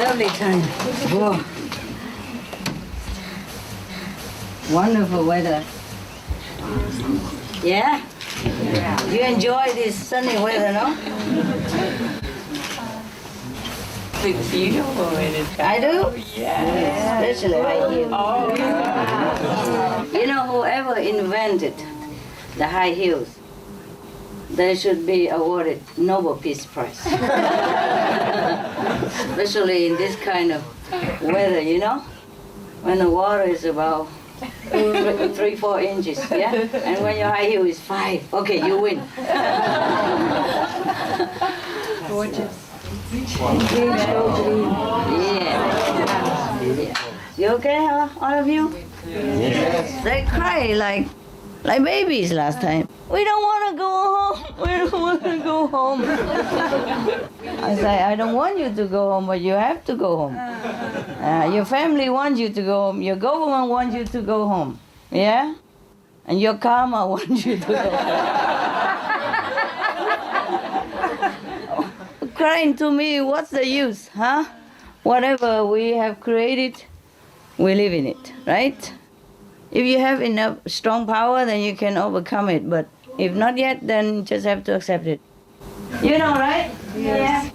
Lovely time. Whoa. Wonderful weather. Yeah? You enjoy this sunny weather, no? It's beautiful when it's I do? yeah. Especially high heels. Oh, You know, whoever invented the high heels, they should be awarded Nobel Peace Prize. Especially in this kind of weather, you know? When the water is about 3-4 inches, yeah? And when your high heel is 5, okay, you win. gorgeous. Yeah. You okay, all of you? Yes. They cry like babies last time. We don't want to go home. We don't want to go home. I say, I don't want you to go home, but you have to go home. Your family wants you to go home. Your government wants you to go home. Yeah? And your karma wants you to go home. Crying to me, what's the use, huh? Whatever we have created, we live in it, right? If you have enough strong power, then you can overcome it. But if not yet, then just have to accept it. You know, right? Yes.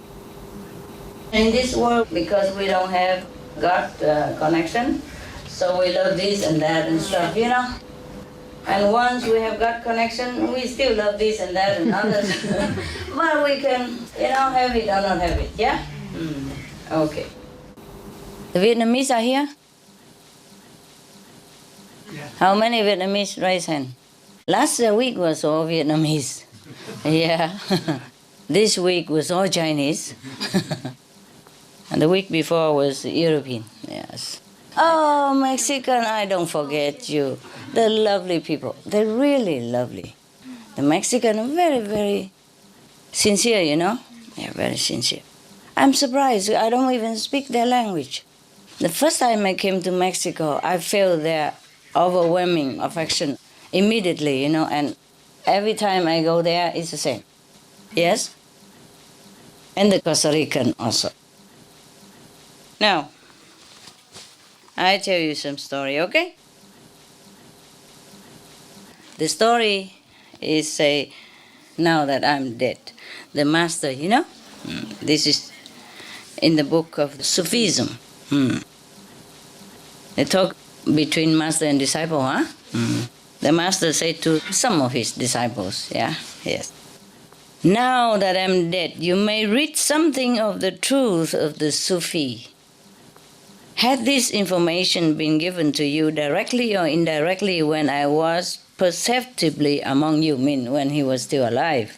Yeah. In this world, because we don't have God connection, so we love this and that and stuff, you know? And once we have God connection, we still love this and that and others. But we can, you know, have it or not have it, yeah? Okay. The Vietnamese are here? How many Vietnamese raise hand? Last week was all Vietnamese. Yeah. This week was all Chinese. And the week before was European. Yes. Oh, Mexican, I don't forget you. They're lovely people. They're really lovely. The Mexican are very, very sincere, you know? Yeah, very sincere. I'm surprised. I don't even speak their language. The first time I came to Mexico, I felt their overwhelming affection immediately, you know, and every time I go there, it's the same. Yes? And the Costa Rican also. Now, I tell you some story, okay? The story is, say, now that I'm dead, the master, you know? This is in the book of Sufism. They talk between master and disciple, huh? The master said to some of his disciples, yeah, yes. Now that I'm dead, you may read something of the truth of the Sufi. Had this information been given to you directly or indirectly when I was perceptibly among you, mean when he was still alive,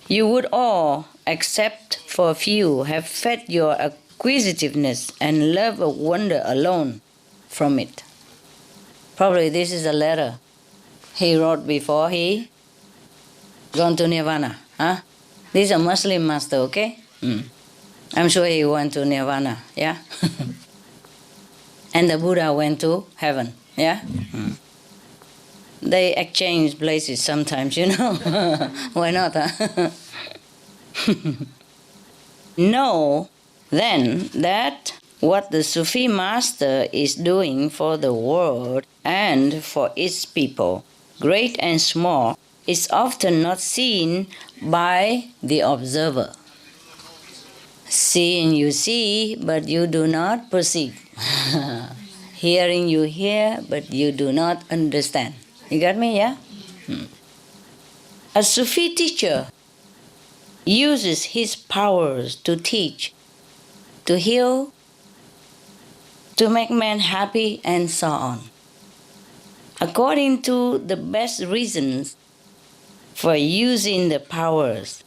you would all, except for a few, have fed your acquisitiveness and love of wonder alone from it. Probably this is a letter he wrote before he gone to Nirvana. Huh? This is a Muslim master, okay? I'm sure he went to Nirvana, yeah? And the Buddha went to heaven, yeah? They exchange places sometimes, you know? Why not, huh? Know, then, that what the Sufi master is doing for the world and for its people, great and small, is often not seen by the observer. Seeing you see, but you do not perceive. Hearing you hear, but you do not understand. You got me, yeah? A Sufi teacher uses his powers to teach, to heal, to make men happy, and so on. According to the best reasons for using the powers,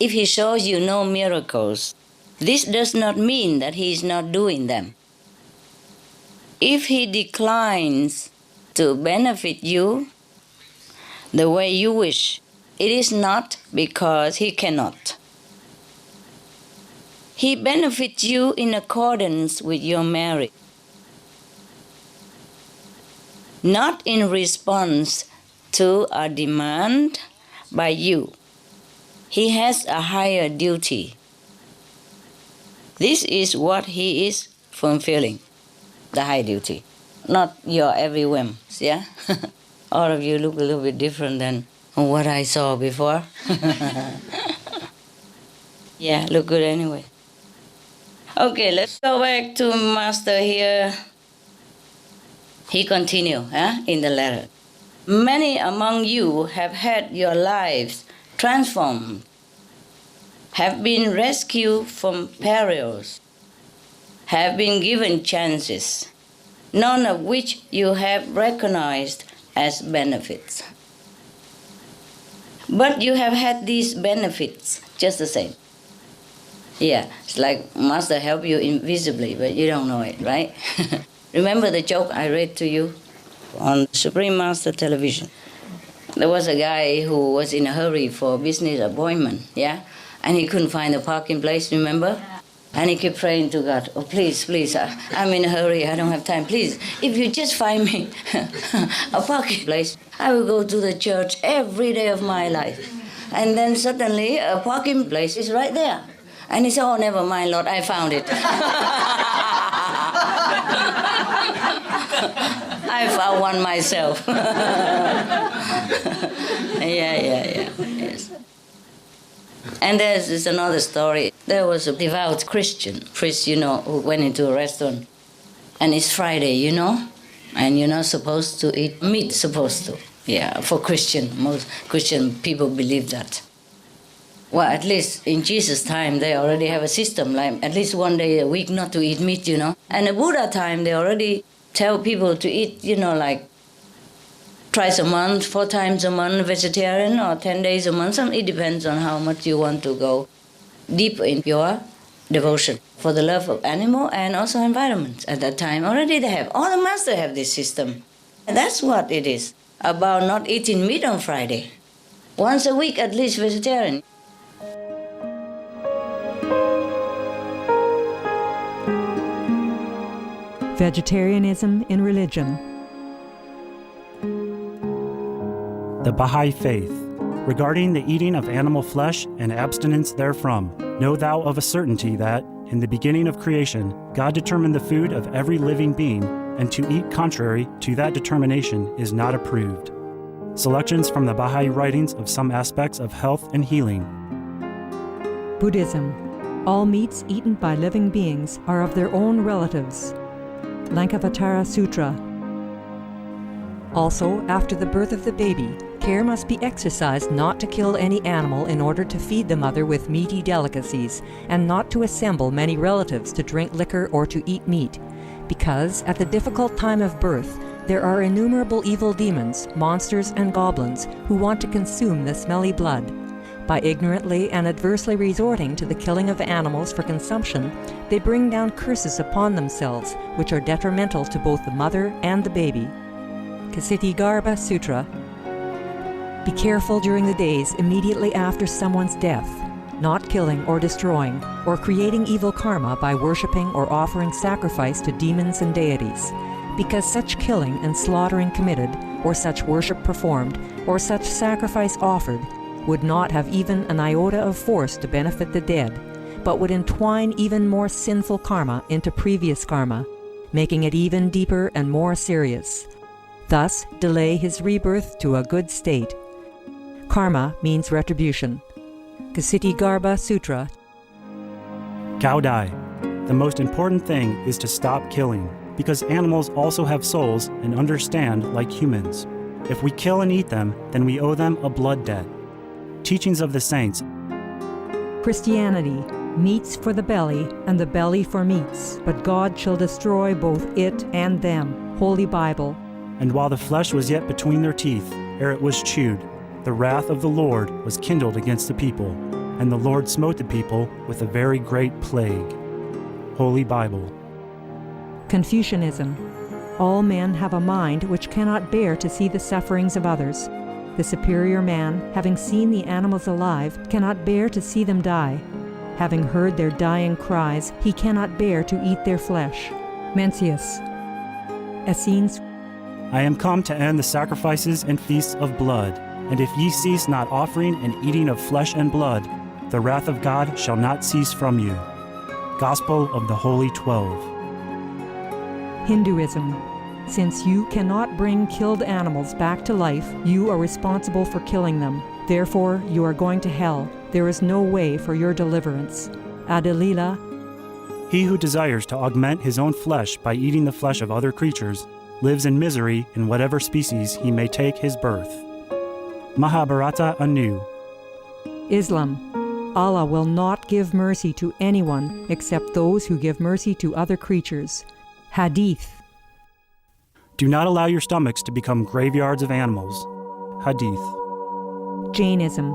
if he shows you no miracles, this does not mean that he is not doing them. If he declines to benefit you the way you wish, it is not because he cannot. He benefits you in accordance with your merit, not in response to a demand by you. He has a higher duty. This is what he is fulfilling, the high duty, not your every whim. Yeah? All of you look a little bit different than what I saw before. Yeah, look good anyway. Okay, let's go back to Master here. He continued in the letter. Many among you have had your lives transformed, have been rescued from perils, have been given chances, none of which you have recognized as benefits. But you have had these benefits just the same. Yeah, it's like Master help you invisibly, but you don't know it, right? Remember the joke I read to you on Supreme Master television? There was a guy who was in a hurry for a business appointment, yeah? And he couldn't find a parking place, remember? Yeah. And he kept praying to God, oh, please, please, I'm in a hurry, I don't have time. Please, if you just find me a parking place, I will go to the church every day of my life. And then suddenly a parking place is right there. And he said, oh, never mind, Lord, I found it. I found one myself. Yeah, yes. And there's another story. There was a devout Christian priest, who went into a restaurant. And it's Friday, and you're not supposed to eat meat, Yeah, for most Christian people believe that. Well, at least in Jesus' time, they already have a system, like at least one day a week not to eat meat, And in Buddha time, they already tell people to eat, like twice a month, 4 times a month vegetarian, or 10 days a month. It depends on how much you want to go deep in your devotion for the love of animal and also environment. At that time, already they have. All the masters have this system. And that's what it is, about not eating meat on Friday. Once a week at least vegetarian. Vegetarianism in religion. The Baha'i Faith. Regarding the eating of animal flesh and abstinence therefrom, know thou of a certainty that, in the beginning of creation, God determined the food of every living being, and to eat contrary to that determination is not approved. Selections from the Baha'i writings of some aspects of health and healing. Buddhism. All meats eaten by living beings are of their own relatives. Lankavatara Sutra. Also, after the birth of the baby, care must be exercised not to kill any animal in order to feed the mother with meaty delicacies, and not to assemble many relatives to drink liquor or to eat meat, because at the difficult time of birth, there are innumerable evil demons, monsters, and goblins who want to consume the smelly blood. By ignorantly and adversely resorting to the killing of animals for consumption, they bring down curses upon themselves, which are detrimental to both the mother and the baby. Ksitigarbha Sutra. Be careful during the days immediately after someone's death, not killing or destroying, or creating evil karma by worshipping or offering sacrifice to demons and deities, because such killing and slaughtering committed, or such worship performed, or such sacrifice offered, would not have even an iota of force to benefit the dead, but would entwine even more sinful karma into previous karma, making it even deeper and more serious. Thus, delay his rebirth to a good state. Karma means retribution. Ksitigarbha Sutra. Cao Dai. The most important thing is to stop killing, because animals also have souls and understand like humans. If we kill and eat them, then we owe them a blood debt. Teachings of the Saints. Christianity. Meats for the belly, and the belly for meats, but God shall destroy both it and them. Holy Bible. And while the flesh was yet between their teeth, ere it was chewed, the wrath of the Lord was kindled against the people, and the Lord smote the people with a very great plague. Holy Bible. Confucianism. All men have a mind which cannot bear to see the sufferings of others. The superior man, having seen the animals alive, cannot bear to see them die. Having heard their dying cries, he cannot bear to eat their flesh. Mencius. Essenes. I am come to end the sacrifices and feasts of blood, and if ye cease not offering and eating of flesh and blood, the wrath of God shall not cease from you. Gospel of the Holy 12. Hinduism. Since you cannot bring killed animals back to life, you are responsible for killing them. Therefore, you are going to hell. There is no way for your deliverance. Adilila. He who desires to augment his own flesh by eating the flesh of other creatures lives in misery in whatever species he may take his birth. Mahabharata anew. Islam. Allah will not give mercy to anyone except those who give mercy to other creatures. Hadith. Do not allow your stomachs to become graveyards of animals. Hadith. Jainism.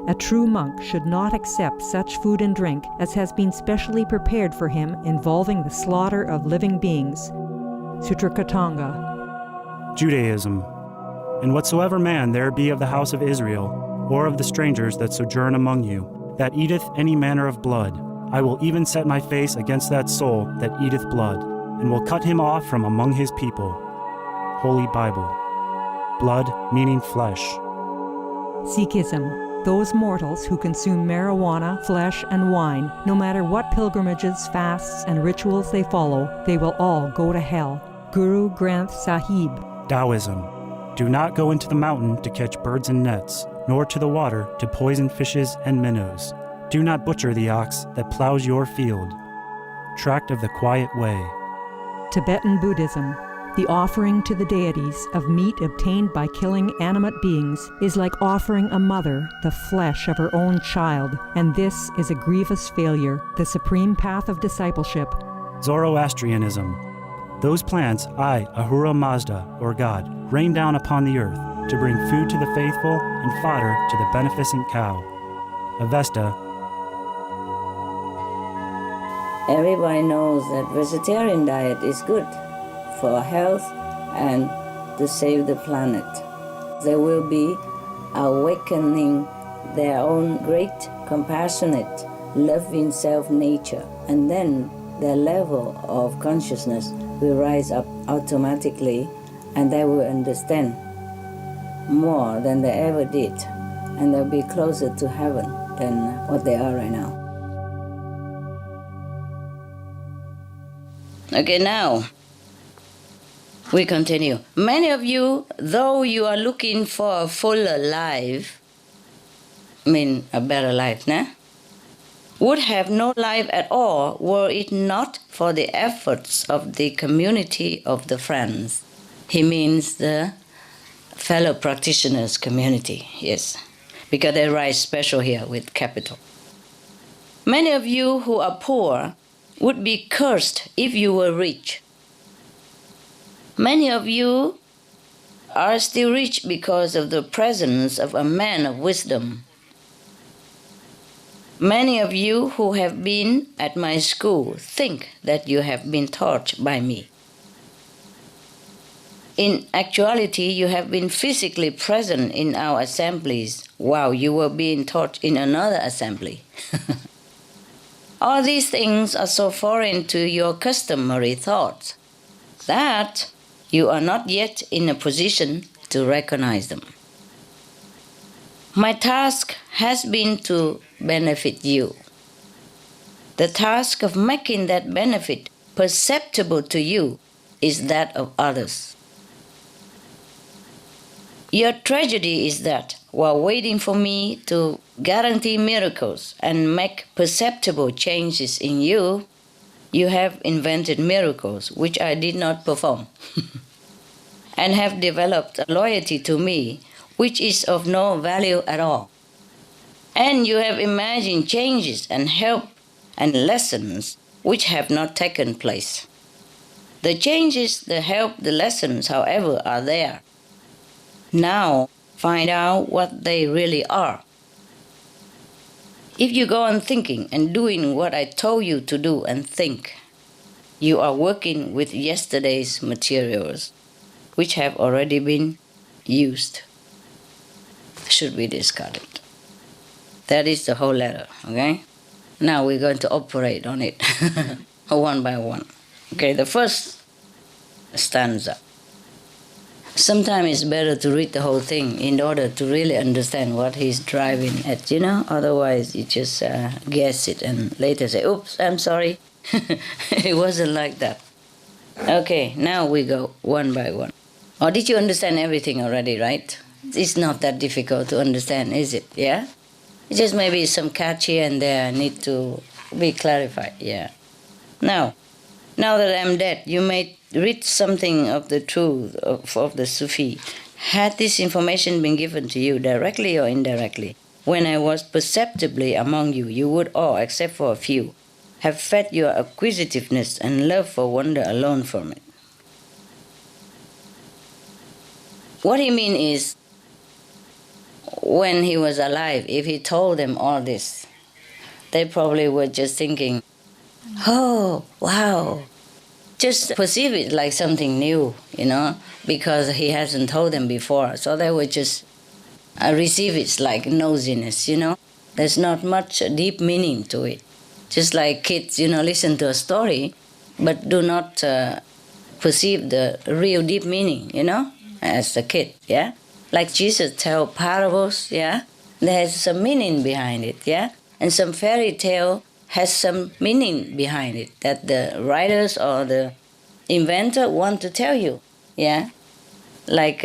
A true monk should not accept such food and drink as has been specially prepared for him involving the slaughter of living beings. Sutrakatanga. Judaism. And whatsoever man there be of the house of Israel, or of the strangers that sojourn among you, that eateth any manner of blood, I will even set my face against that soul that eateth blood, and will cut him off from among his people. Holy Bible. Blood meaning flesh. Sikhism. Those mortals who consume marijuana, flesh, and wine, no matter what pilgrimages, fasts, and rituals they follow, they will all go to hell. Guru Granth Sahib. Taoism. Do not go into the mountain to catch birds and nets, nor to the water to poison fishes and minnows. Do not butcher the ox that plows your field. Tract of the Quiet Way. Tibetan Buddhism. The offering to the deities of meat obtained by killing animate beings is like offering a mother the flesh of her own child, and this is a grievous failure, the supreme path of discipleship. Zoroastrianism. Those plants I, Ahura Mazda, or God, rain down upon the earth to bring food to the faithful and fodder to the beneficent cow. Avesta. Everybody knows that vegetarian diet is good for health and to save the planet. They will be awakening their own great, compassionate, loving self-nature, and then their level of consciousness will rise up automatically, and they will understand more than they ever did, and they'll be closer to heaven than what they are right now. Okay, now we continue. Many of you, though you are looking for a fuller life, a better life, would have no life at all were it not for the efforts of the community of the friends. He means the fellow practitioners community, yes, because they write special here with capital. Many of you who are poor would be cursed if you were rich. Many of you are still rich because of the presence of a man of wisdom. Many of you who have been at my school think that you have been taught by me. In actuality, you have been physically present in our assemblies while you were being taught in another assembly. All these things are so foreign to your customary thoughts that you are not yet in a position to recognize them. My task has been to benefit you. The task of making that benefit perceptible to you is that of others. Your tragedy is that, while waiting for me to guarantee miracles and make perceptible changes in you, you have invented miracles which I did not perform, and have developed a loyalty to me which is of no value at all. And you have imagined changes and help and lessons which have not taken place. The changes, the help, the lessons, however, are there. Now, find out what they really are. If you go on thinking and doing what I told you to do and think, you are working with yesterday's materials, which have already been used. Should be discarded. That is the whole letter, okay? Now we're going to operate on it one by one. Okay, the first stanza. Sometimes it's better to read the whole thing in order to really understand what he's driving at, Otherwise, you just guess it and later say, oops, I'm sorry. It wasn't like that. Okay, now we go one by one. Or did you understand everything already, right? It's not that difficult to understand, is it? Yeah? It's just maybe some catch here and there need to be clarified, yeah. Now that I'm dead, you may read something of the truth of the Sufi. Had this information been given to you directly or indirectly, when I was perceptibly among you, you would all, except for a few, have fed your acquisitiveness and love for wonder alone from it. What he means is, when he was alive, if he told them all this, they probably were just thinking, oh, wow. Just perceive it like something new, because he hasn't told them before. So they would just receive it like nosiness, There's not much deep meaning to it. Just like kids, listen to a story, but do not perceive the real deep meaning, as a kid, yeah? Like Jesus tell parables, yeah? There's some meaning behind it, yeah? And some fairy tale has some meaning behind it that the writers or the inventor want to tell you, yeah? Like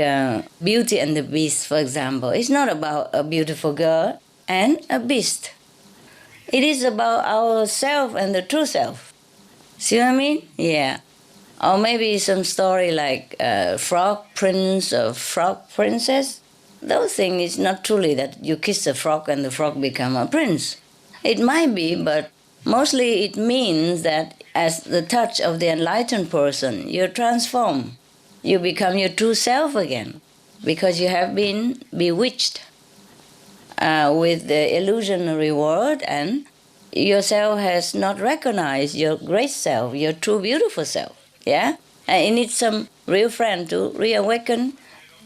Beauty and the Beast, for example. It's not about a beautiful girl and a beast. It is about ourself and the true self. See what I mean? Yeah. Or maybe some story like Frog Prince or Frog Princess. Those things is not truly that you kiss a frog and the frog become a prince. It might be, but mostly it means that as the touch of the enlightened person, you transform. You become your true self again because you have been bewitched with the illusionary world, and yourself has not recognized your great self, your true beautiful self. Yeah? And you need some real friend to reawaken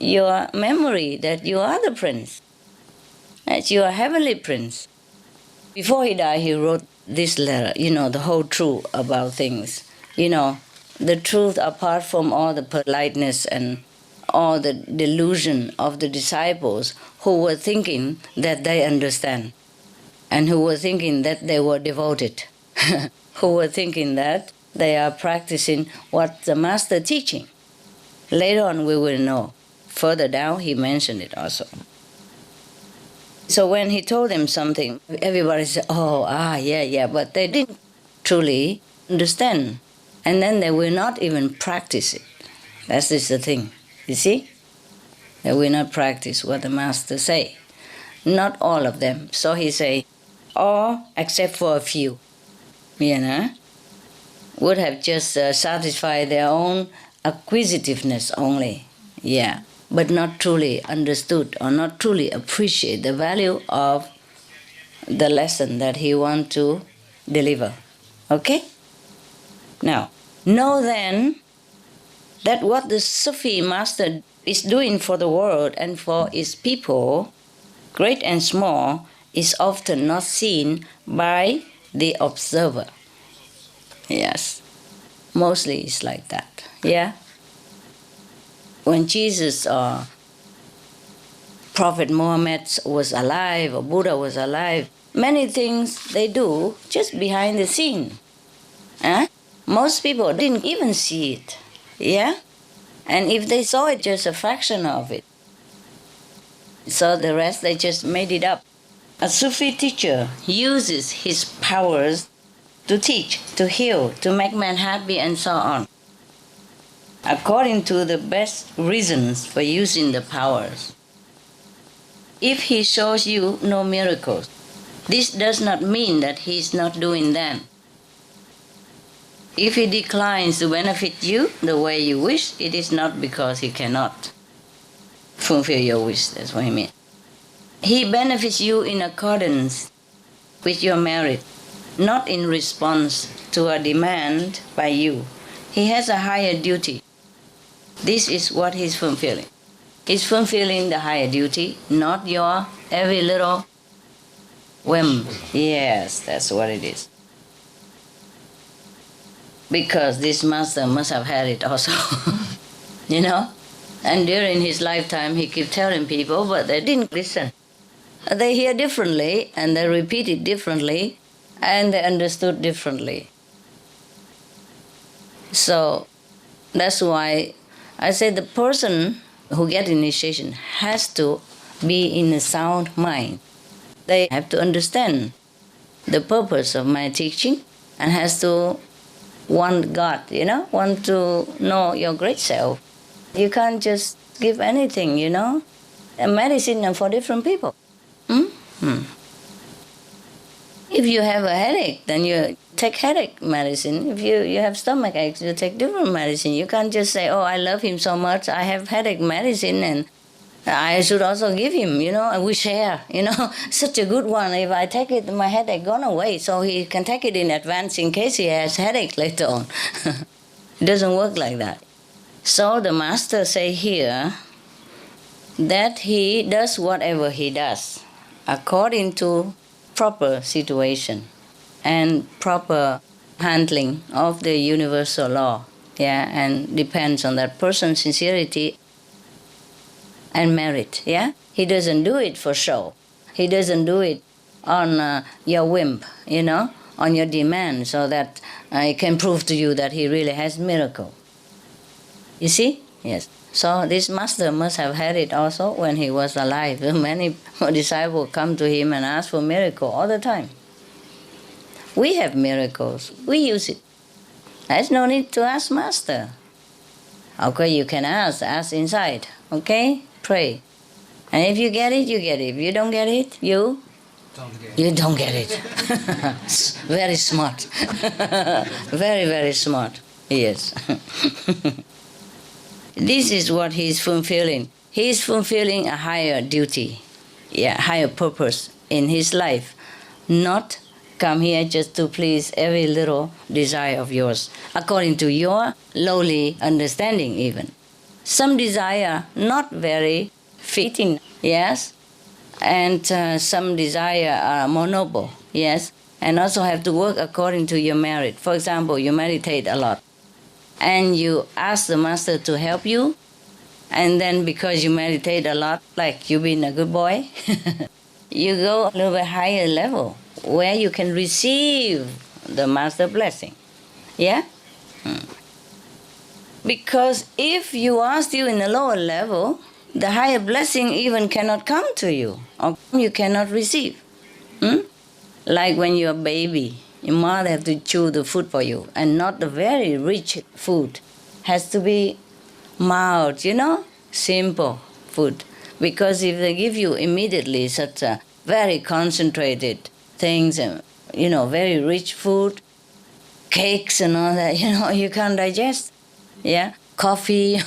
your memory that you are the prince, that you are heavenly prince. Before he died, he wrote this letter, the whole truth about things. The truth apart from all the politeness and all the delusion of the disciples who were thinking that they understand and who were thinking that they were devoted, who were thinking that they are practicing what the master teaching. Later on we will know. Further down he mentioned it also. So when he told them something, everybody said, yeah, but they didn't truly understand. And then they will not even practice it. That's just the thing, you see? They will not practice what the master say. Not all of them. So he say, all except for a few, would have just satisfied their own acquisitiveness only, yeah, but not truly understood or not truly appreciate the value of the lesson that he want to deliver. Okay? Now, know then that what the Sufi master is doing for the world and for its people, great and small, is often not seen by the observer. Yes, mostly it's like that, yeah? When Jesus or Prophet Muhammad was alive or Buddha was alive, many things they do just behind the scene. Most people didn't even see it, yeah? And if they saw it, just a fraction of it. So the rest, they just made it up. A Sufi teacher uses his powers to teach, to heal, to make man happy, and so on, according to the best reasons for using the powers. If he shows you no miracles, this does not mean that he is not doing them. If he declines to benefit you the way you wish, it is not because he cannot fulfill your wish. That's what I mean. He benefits you in accordance with your merit, not in response to a demand by you. He has a higher duty. This is what he's fulfilling. He's fulfilling the higher duty, not your every little whim. Yes, that's what it is. Because this master must have had it also. And during his lifetime, he kept telling people, but they didn't listen. They hear differently, and they repeat it differently, and they understood differently. So that's why I say the person who gets initiation has to be in a sound mind. They have to understand the purpose of my teaching and has to want God, want to know your great self. You can't just give anything, A medicine are for different people. If you have a headache, then you take headache medicine. If you have stomach aches, you take different medicine. You can't just say, oh, I love him so much, I have headache medicine and I should also give him, we share, such a good one. If I take it, my headache gone away, so he can take it in advance in case he has headache later on. It doesn't work like that. So the master say here that he does whatever he does according to proper situation and proper handling of the universal law, and depends on that person's sincerity and merit, He doesn't do it for show. He doesn't do it on your whim, on your demand, so that he can prove to you that he really has miracle. You see? Yes. So this master must have had it also when he was alive. Many disciples come to him and ask for miracle all the time. We have miracles. We use it. There's no need to ask master. Okay, you can ask inside. Okay? Pray. And if you get it, you get it. If you don't get it, you don't get it. Very smart. Very, very smart. Yes. This is what he is fulfilling. He is fulfilling a higher duty, higher purpose in his life. Not come here just to please every little desire of yours, according to your lowly understanding even. Some desire not very fitting, yes, and some desire are more noble, yes, and also have to work according to your merit. For example, you meditate a lot, and you ask the master to help you, and then because you meditate a lot, like you've been a good boy, you go a little bit higher level, where you can receive the master blessing, Because if you are still in a lower level, the higher blessing even cannot come to you, or you cannot receive. Like when you're a baby, your mother has to chew the food for you, and not the very rich food. Has to be mild, simple food. Because if they give you immediately such a very concentrated things, very rich food, cakes and all that, you can't digest. Coffee,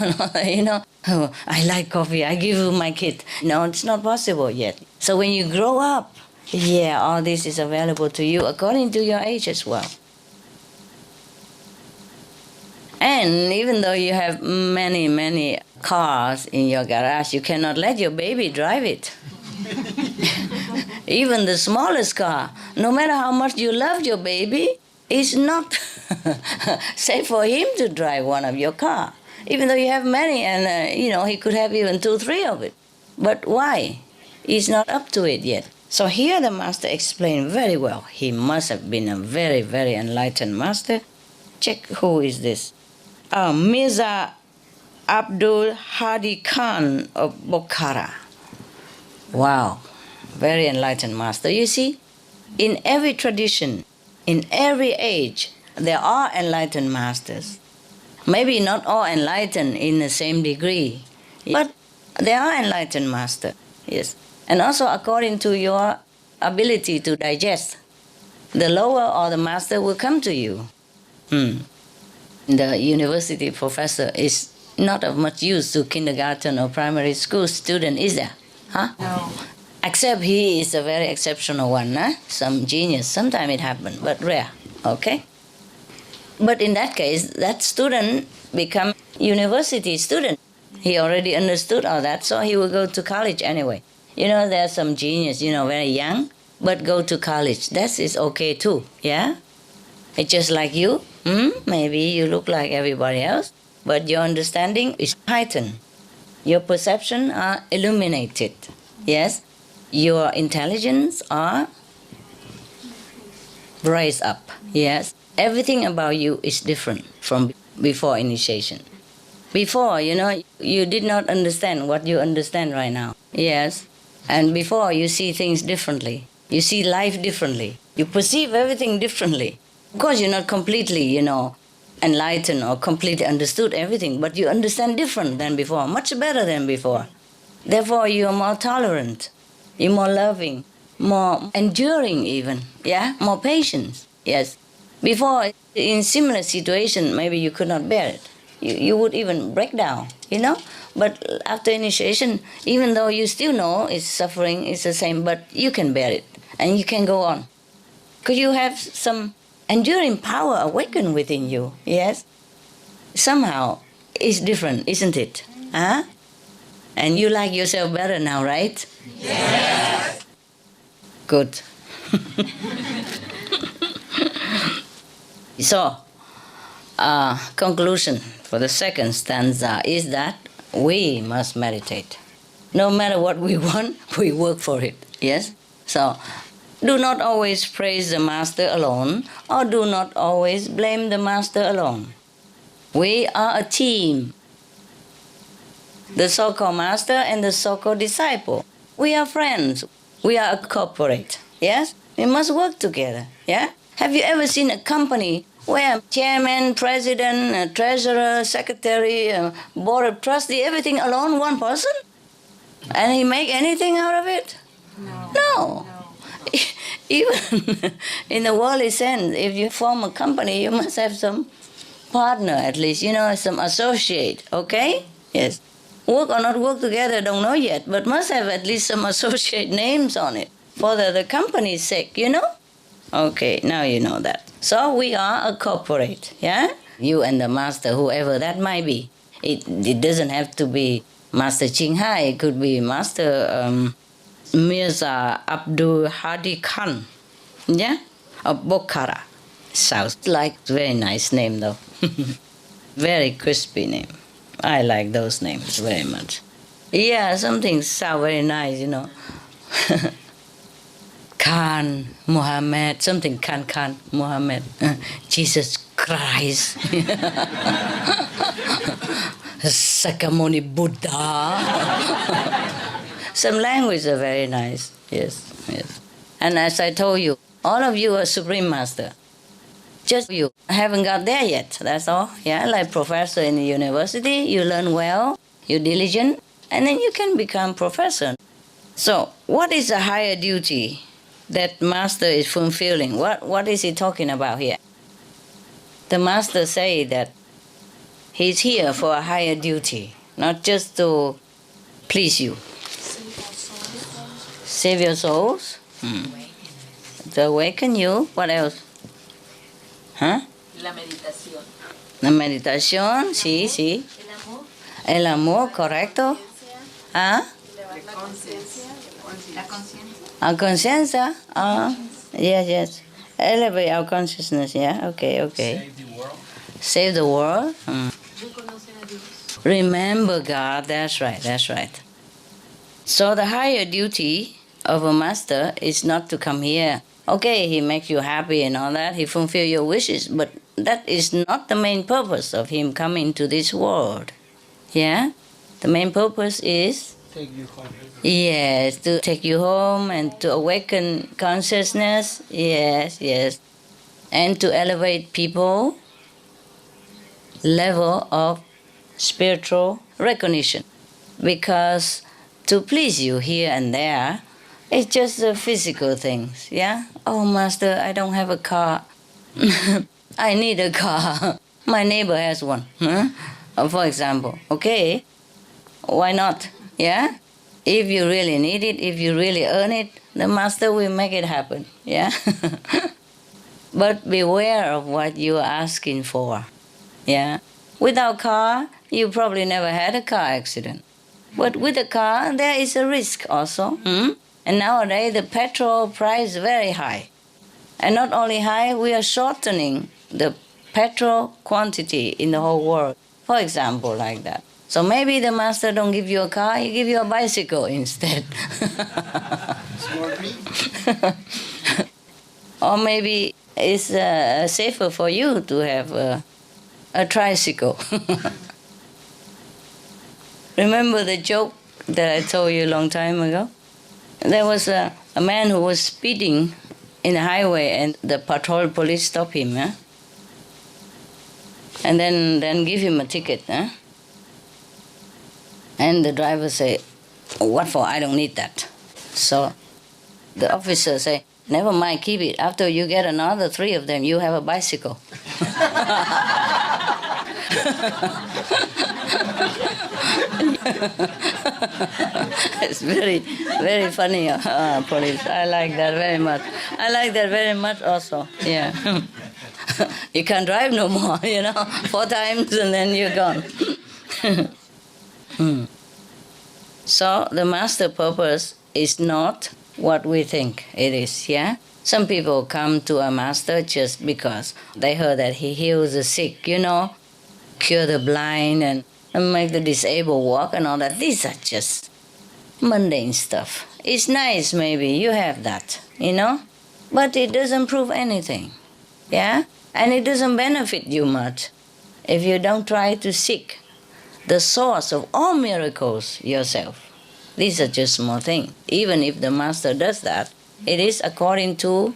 oh, I like coffee, I give you my kid. No, it's not possible yet. So when you grow up, all this is available to you according to your age as well. And even though you have many, many cars in your garage, you cannot let your baby drive it. Even the smallest car, no matter how much you love your baby, it's not safe for him to drive one of your car. Even though you have many, and he could have even 2, 3 of it. But why? He's not up to it yet. So here the master explained very well. He must have been a very, very enlightened master. Check who is this. Mirza Abdul Hadi Khan of Bokhara. Wow, very enlightened master. You see, in every tradition, in every age, there are enlightened masters. Maybe not all enlightened in the same degree, but there are enlightened masters, yes. And also according to your ability to digest, the lower or the master will come to you. The university professor is not of much use to kindergarten or primary school student, is there? Huh? No. Except he is a very exceptional one, some genius. Sometimes it happens, but rare, okay? But in that case, that student become university student. He already understood all that, so he will go to college anyway. There are some genius, very young, but go to college. That is okay too, It's just like you. Maybe you look like everybody else, but your understanding is heightened. Your perception are illuminated. Yes? Your intelligence are raised up. Yes? Everything about you is different from before initiation. Before, you did not understand what you understand right now. Yes? And before, you see things differently. You see life differently. You perceive everything differently. Of course, you're not completely, enlightened or completely understood everything, but you understand different than before, much better than before. Therefore, you're more tolerant, you're more loving, more enduring even, yeah? More patient, yes. Before, in similar situation, maybe you could not bear it. You would even break down, But after initiation, even though you still know it's suffering, it's the same, but you can bear it and you can go on. Because you have some enduring power awakened within you, yes? Somehow it's different, isn't it? Huh? And you like yourself better now, right? Yes. Good. So, conclusion for the second stanza is that we must meditate. No matter what we want, we work for it. Yes? So, do not always praise the master alone, or do not always blame the master alone. We are a team. The so-called master and the so-called disciple. We are friends. We are a corporate. Yes? We must work together. Yeah? Have you ever seen a company where chairman, president, treasurer, secretary, board of trustee, everything alone, one person? And he make anything out of it? No. Even in the worldly sense, if you form a company, you must have some partner at least, some associate, okay? Yes. Work or not work together, don't know yet, but must have at least some associate names on it for the company's sake, Okay, now you know that. So we are a corporate, yeah? You and the master, whoever that might be. It doesn't have to be Master Ching Hai, it could be Master Mirza Abdul Hadi Khan, yeah? Of Bokhara. Sounds like a very nice name though. Very crispy name. I like those names very much. Yeah, something sound very nice, Khan, Muhammad, something Khan, Muhammad, Jesus Christ, Sakamuni Buddha. Some language are very nice, yes. And as I told you, all of you are Supreme Master. Just you haven't got there yet, that's all. Yeah, like professor in the university, you learn well, you're diligent, and then you can become professor. So, what is a higher duty that master is fulfilling? What is he talking about here? The master say that he's here for a higher duty, not just to please you. Save your souls? To awaken you? What else? Huh? La meditación. La meditación, sí. El amor, correcto. ¿Ah? La conciencia. Our conciencia? Yes. Elevate our consciousness, yeah? Okay. Save the world. Save the world. Remember God, that's right. So the higher duty of a master is not to come here. Okay, he makes you happy and all that, he fulfills your wishes, but that is not the main purpose of him coming to this world. Yeah? The main purpose is? Take you home. Yes, to take you home and to awaken consciousness. Yes. And to elevate people level of spiritual recognition. Because to please you here and there, it's just the physical things, yeah? Oh, master, I don't have a car. I need a car. My neighbor has one, for example. Okay, why not, yeah? If you really need it, if you really earn it, the master will make it happen, yeah? But beware of what you're asking for, yeah? Without car, you probably never had a car accident. But with a car, there is a risk also. And nowadays, the petrol price is very high. And not only high, we are shortening the petrol quantity in the whole world. For example, like that. So maybe the master don't give you a car, he give you a bicycle instead. Or maybe it's safer for you to have a tricycle. Remember the joke that I told you a long time ago? There was a man who was speeding in the highway and the patrol police stopped him. And then give him a ticket. And the driver say, "What for? I don't need that." So the officer say, "Never mind, keep it. After you get another 3 of them, you have a bicycle." It's very, very funny, police. I like that very much. I like that very much also, yeah. You can't drive no more, 4 times and then you're gone. So the master purpose is not what we think it is, yeah? Some people come to a master just because they heard that he heals the sick, cure the blind and make the disabled walk and all that. These are just mundane stuff. It's nice maybe, you have that, but it doesn't prove anything, yeah? And it doesn't benefit you much if you don't try to seek the source of all miracles yourself. These are just small things. Even if the master does that, it is according to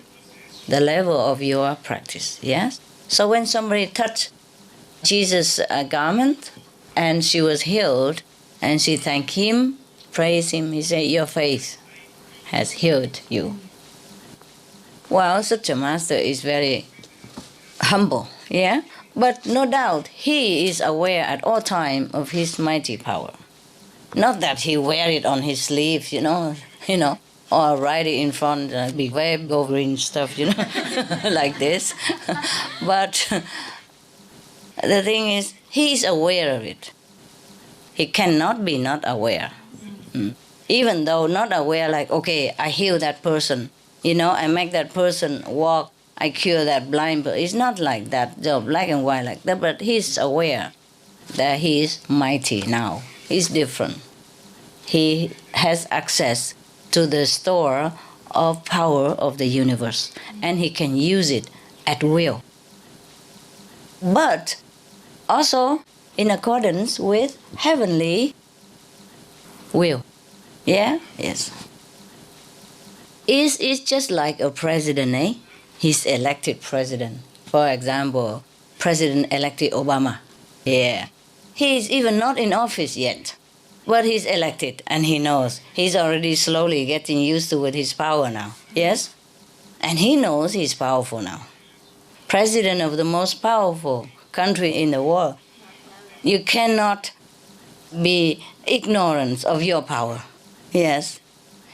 the level of your practice, yes? So when somebody touched Jesus' garment and she was healed, and she thanked him, praised him, he said, "Your faith has healed you." Well, such a master is very humble, yeah? But no doubt, he is aware at all times of his mighty power. Not that he wear it on his sleeve, or write it in front, big wave, go green stuff, like this. But the thing is, he is aware of it. He cannot be not aware. Even though not aware, like, okay, I heal that person, I make that person walk, I cure that blind person. It's not like that, so black and white like that, but he's aware that he is mighty now. He's different. He has access to the store of power of the universe, and he can use it at will. But also in accordance with heavenly will. Yeah? Yes. It's just like a president, eh? He's elected president. For example, President-elected Obama. Yeah. He's even not in office yet, but he's elected and he knows. He's already slowly getting used to with his power now. Yes? And he knows he's powerful now. President of the most powerful country in the world. You cannot be ignorant of your power. Yes?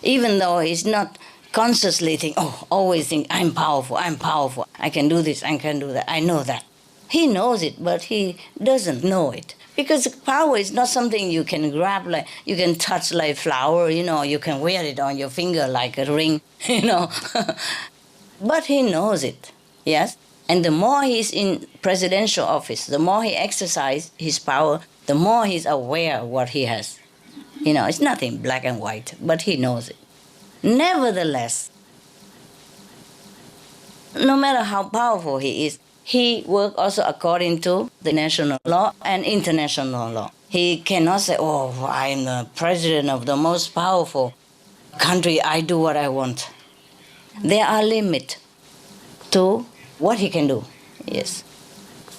Even though he's not consciously always think, I'm powerful, I can do this, I can do that, I know that. He knows it, but he doesn't know it. Because power is not something you can grab, like you can touch like flower, you can wear it on your finger like a ring, But he knows it, yes? And the more he's in presidential office, the more he exercises his power, the more he's aware of what he has. It's nothing black and white, but he knows it. Nevertheless, no matter how powerful he is, he works also according to the national law and international law. He cannot say, I'm the president of the most powerful country, I do what I want. There are limits to what he can do, yes.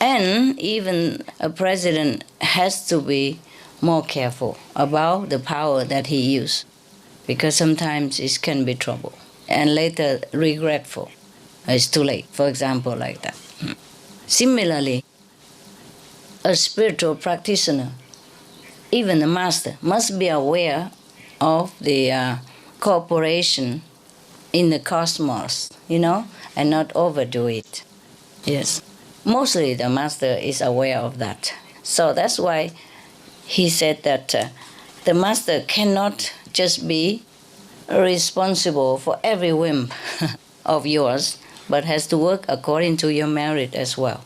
And even a president has to be more careful about the power that he uses, because sometimes it can be trouble and later regretful. It's too late, for example, like that. Similarly, a spiritual practitioner, even the master, must be aware of the cooperation in the cosmos, and not overdo it. Yes. Mostly the master is aware of that. So that's why he said that the master cannot just be responsible for every whim of yours, but has to work according to your merit as well.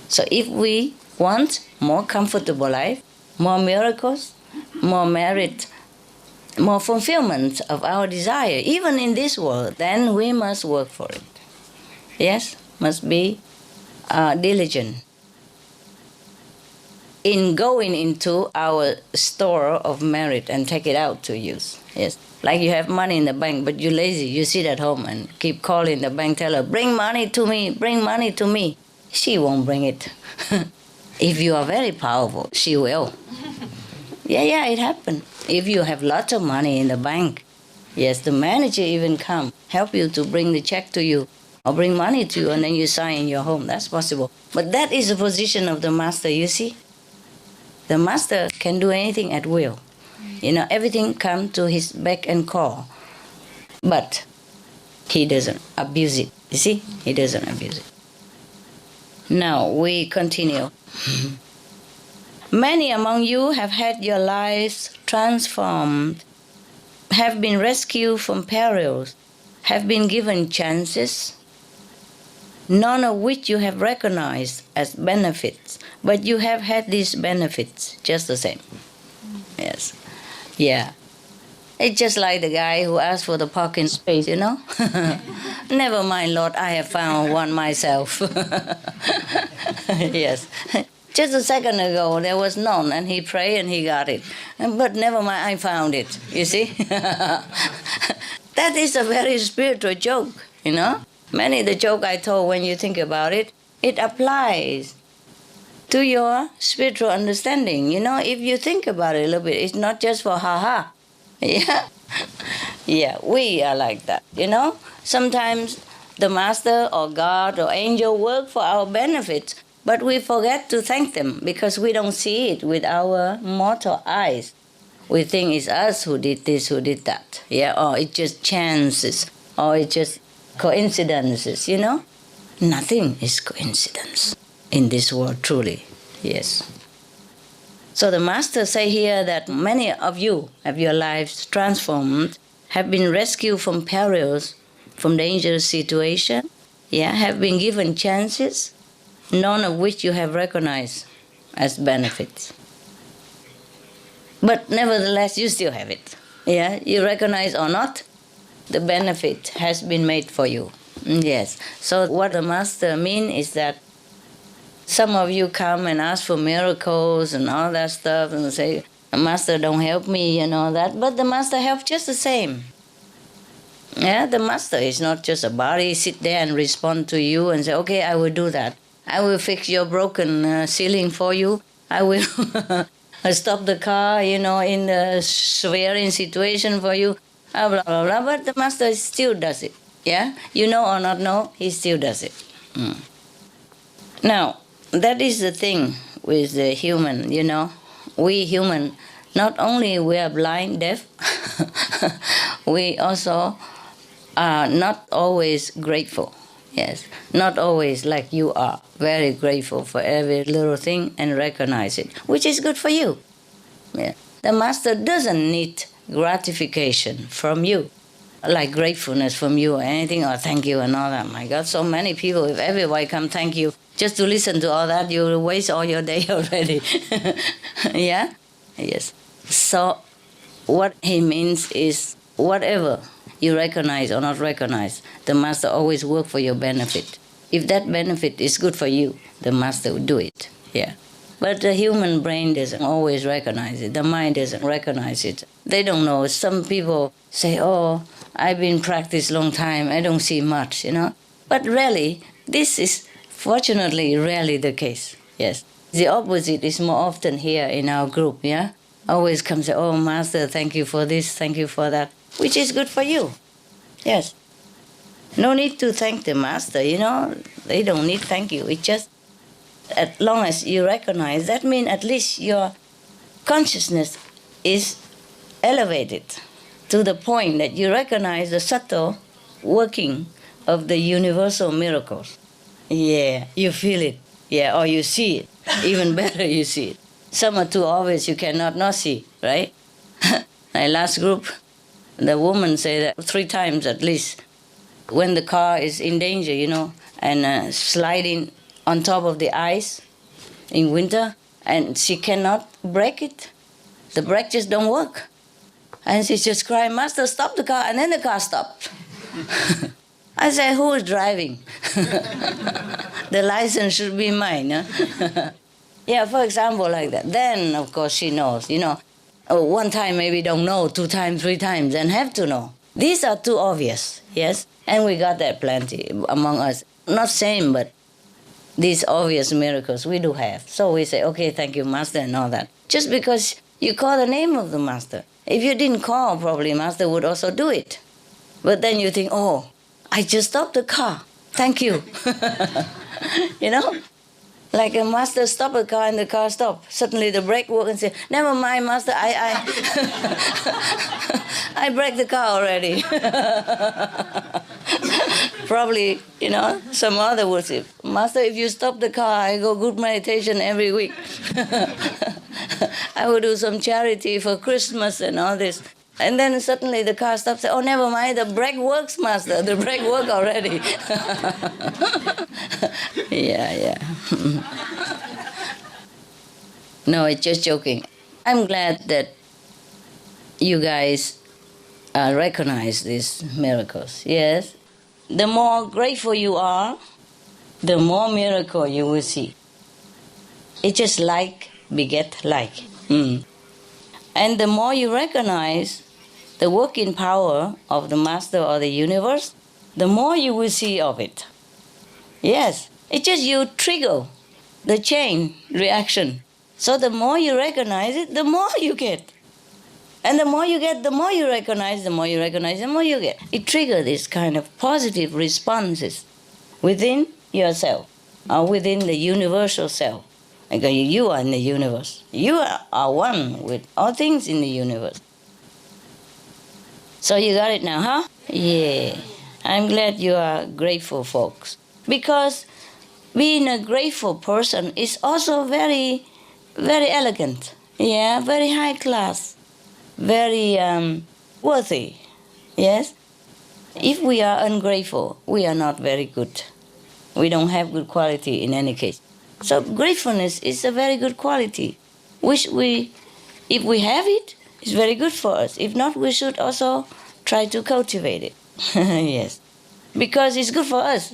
So if we want more comfortable life, more miracles, more merit, more fulfillment of our desire, even in this world, then we must work for it. Yes, must be diligent in going into our store of merit and take it out to use. Yes, like you have money in the bank, but you're lazy. You sit at home and keep calling the bank teller, bring money to me, bring money to me. She won't bring it. If you are very powerful, she will. Yeah, it happened. If you have lots of money in the bank, yes, the manager even come, help you to bring the check to you, or bring money to you, and then you sign in your home. That's possible. But that is the position of the master, you see. The master can do anything at will. Everything comes to his beck and call. But he doesn't abuse it. You see? He doesn't abuse it. Now we continue. Many among you have had your lives transformed, have been rescued from perils, have been given chances, none of which you have recognized as benefits, but you have had these benefits just the same. Yes. Yeah. It's just like the guy who asked for the parking space, Never mind, Lord, I have found one myself. Yes. Just a second ago, there was none, and he prayed and he got it. But never mind, I found it, you see? That is a very spiritual joke, Many of the joke I told, when you think about it, it applies to your spiritual understanding. If you think about it a little bit, it's not just for ha-ha. Yeah? Yeah, we are like that, Sometimes the master or God or angel work for our benefit, but we forget to thank them because we don't see it with our mortal eyes. We think it's us who did this, who did that. Yeah, or it's just chances, or it's just coincidences, Nothing is coincidence in this world, truly. Yes. So the master say here that many of you have your lives transformed, have been rescued from perils, from dangerous situation, have been given chances, none of which you have recognized as benefits. But nevertheless, you still have it. Yeah, you recognize or not, the benefit has been made for you. Yes. So what the master means is that some of you come and ask for miracles and all that stuff and say, Master, don't help me and all that. But the master helps just the same. Yeah, the master is not just a body, sit there and respond to you and say, okay, I will do that. I will fix your broken ceiling for you. I will stop the car, in the swearing situation for you. Blah, blah, blah. But the master still does it. Yeah? You know or not know, he still does it. Now, that is the thing with the human, We human, not only we are blind, deaf, we also are not always grateful. Yes, not always like you are, very grateful for every little thing and recognize it, which is good for you. Yeah. The master doesn't need gratification from you, like gratefulness from you or anything, or thank you and all that. My God, so many people, if everybody come thank you, just to listen to all that, you will waste all your day already. Yeah? Yes. So what he means is whatever you recognize or not recognize, the master always work for your benefit. If that benefit is good for you, the master will do it. Yeah. But the human brain doesn't always recognize it. The mind doesn't recognize it. They don't know. Some people say, oh, I've been practiced long time, I don't see much, But really, this is fortunately rarely the case. Yes. The opposite is more often here in our group, yeah? Always come say, oh, Master, thank you for this, thank you for that, which is good for you. Yes. No need to thank the Master, They don't need thank you. It's just, as long as you recognize, that means at least your consciousness is elevated to the point that you recognize the subtle working of the universal miracles. Yeah, you feel it. Yeah, or you see it. Even better, you see it. Some are too obvious, you cannot not see, right? My last group, the woman said that 3 times at least, when the car is in danger, and sliding on top of the ice, in winter, and she cannot brake it. The brake just don't work. And she just cried, Master, stop the car, and then the car stopped. I said, who is driving? The license should be mine. Huh? Yeah, for example, like that. Then, of course, she knows, one time maybe don't know, 2 times, 3 times, and have to know. These are too obvious, yes? And we got that plenty among us. Not same, but these obvious miracles we do have. So we say, okay, thank you, Master, and all that. Just because you call the name of the Master. If you didn't call, probably Master would also do it. But then you think, oh, I just stopped the car. Thank you. Like a Master stopped a car and the car stopped. Suddenly the brake worked and said, never mind, Master, I I braked the car already. Probably, some other would say, Master, if you stop the car, I go good meditation every week. I will do some charity for Christmas and all this. And then suddenly the car stops. Oh, never mind, the brake works, Master. The brake worked already. Yeah. No, it's just joking. I'm glad that you guys recognize these miracles. Yes. The more grateful you are, the more miracle you will see. It's just like beget like. And the more you recognize the working power of the Master or the universe, the more you will see of it. Yes, it's just you trigger the chain reaction. So the more you recognize it, the more you get. And the more you get, the more you recognize, the more you recognize, the more you get. It triggers this kind of positive responses within yourself or within the universal self. Because you are in the universe. You are one with all things in the universe. So you got it now, huh? Yeah. I'm glad you are grateful, folks. Because being a grateful person is also very, very elegant. Yeah, very high class. Very worthy. Yes? If we are ungrateful, we are not very good. We don't have good quality in any case. So gratefulness is a very good quality, which if we have it, it's very good for us. If not, we should also try to cultivate it. Yes. Because it's good for us.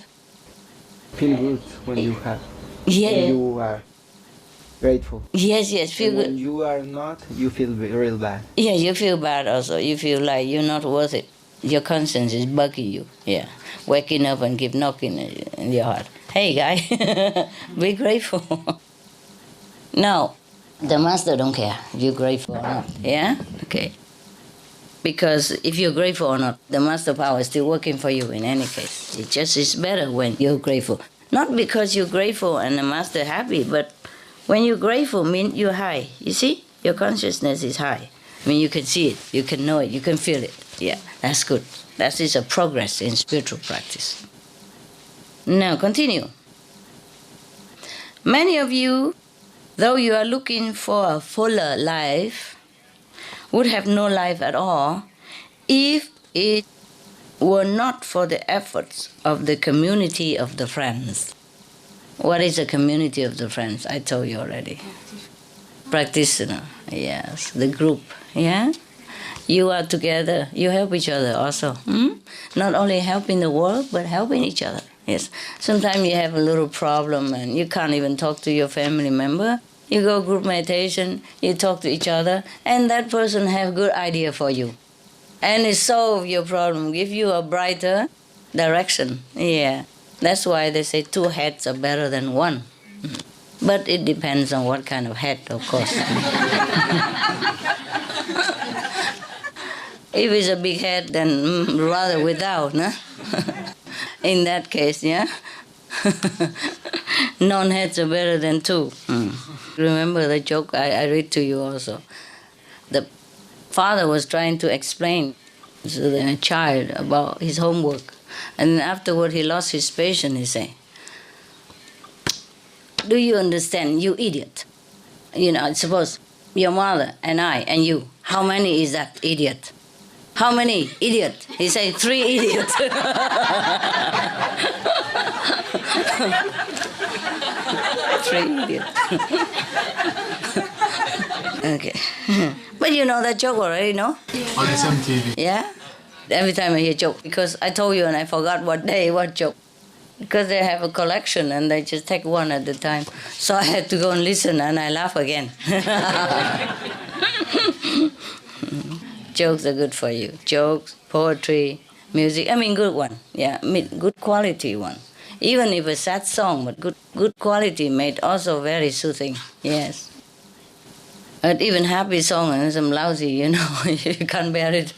Feel good when you have. Yeah. When you are grateful. Yes, feel and good. When you are not, you feel real bad. Yeah, you feel bad also. You feel like you're not worth it. Your conscience is bugging you. Yeah. Waking up and keep knocking in your heart. Hey, guy, be grateful. Now, the Master don't care if you're grateful or not. Yeah? Okay. Because if you're grateful or not, the Master power is still working for you in any case. It just is better when you're grateful. Not because you're grateful and the Master happy, but when you're grateful, mean you're high. You see? Your consciousness is high. I mean, you can see it, you can know it, you can feel it. Yeah, that's good. That is a progress in spiritual practice. Now, continue. Many of you, though you are looking for a fuller life, would have no life at all if it were not for the efforts of the community of the friends. What is a community of the friends? I told you already. Practitioner, yes, the group, yeah? You are together, you help each other also. Not only helping the world, but helping each other. Yes. Sometimes you have a little problem and you can't even talk to your family member. You go group meditation, you talk to each other, and that person have good idea for you. And it solve your problem, give you a brighter direction. Yeah. That's why they say 2 heads are better than 1. But it depends on what kind of head, of course. If it's a big head, then rather without, no? In that case, yeah? Non-heads are better than 2. Remember the joke I read to you also. The father was trying to explain to the child about his homework. And afterward he lost his patience, he said, do you understand, you idiot? Suppose your mother and I and you, how many is that idiot? How many? Idiot. He said 3 idiots. poetry, idiot. Okay. But you know that joke already, no? On SMTV. Yeah? Every time I hear joke, because I told you and I forgot what day, what joke. Because they have a collection and they just take one at a time. So I had to go and listen and I laugh again. Jokes are good for you. Jokes, poetry, music. I mean, good one. Yeah, I mean, good quality one. Even if a sad song, but good quality made also very soothing. Yes. But even happy song and some lousy, you know, you can't bear it.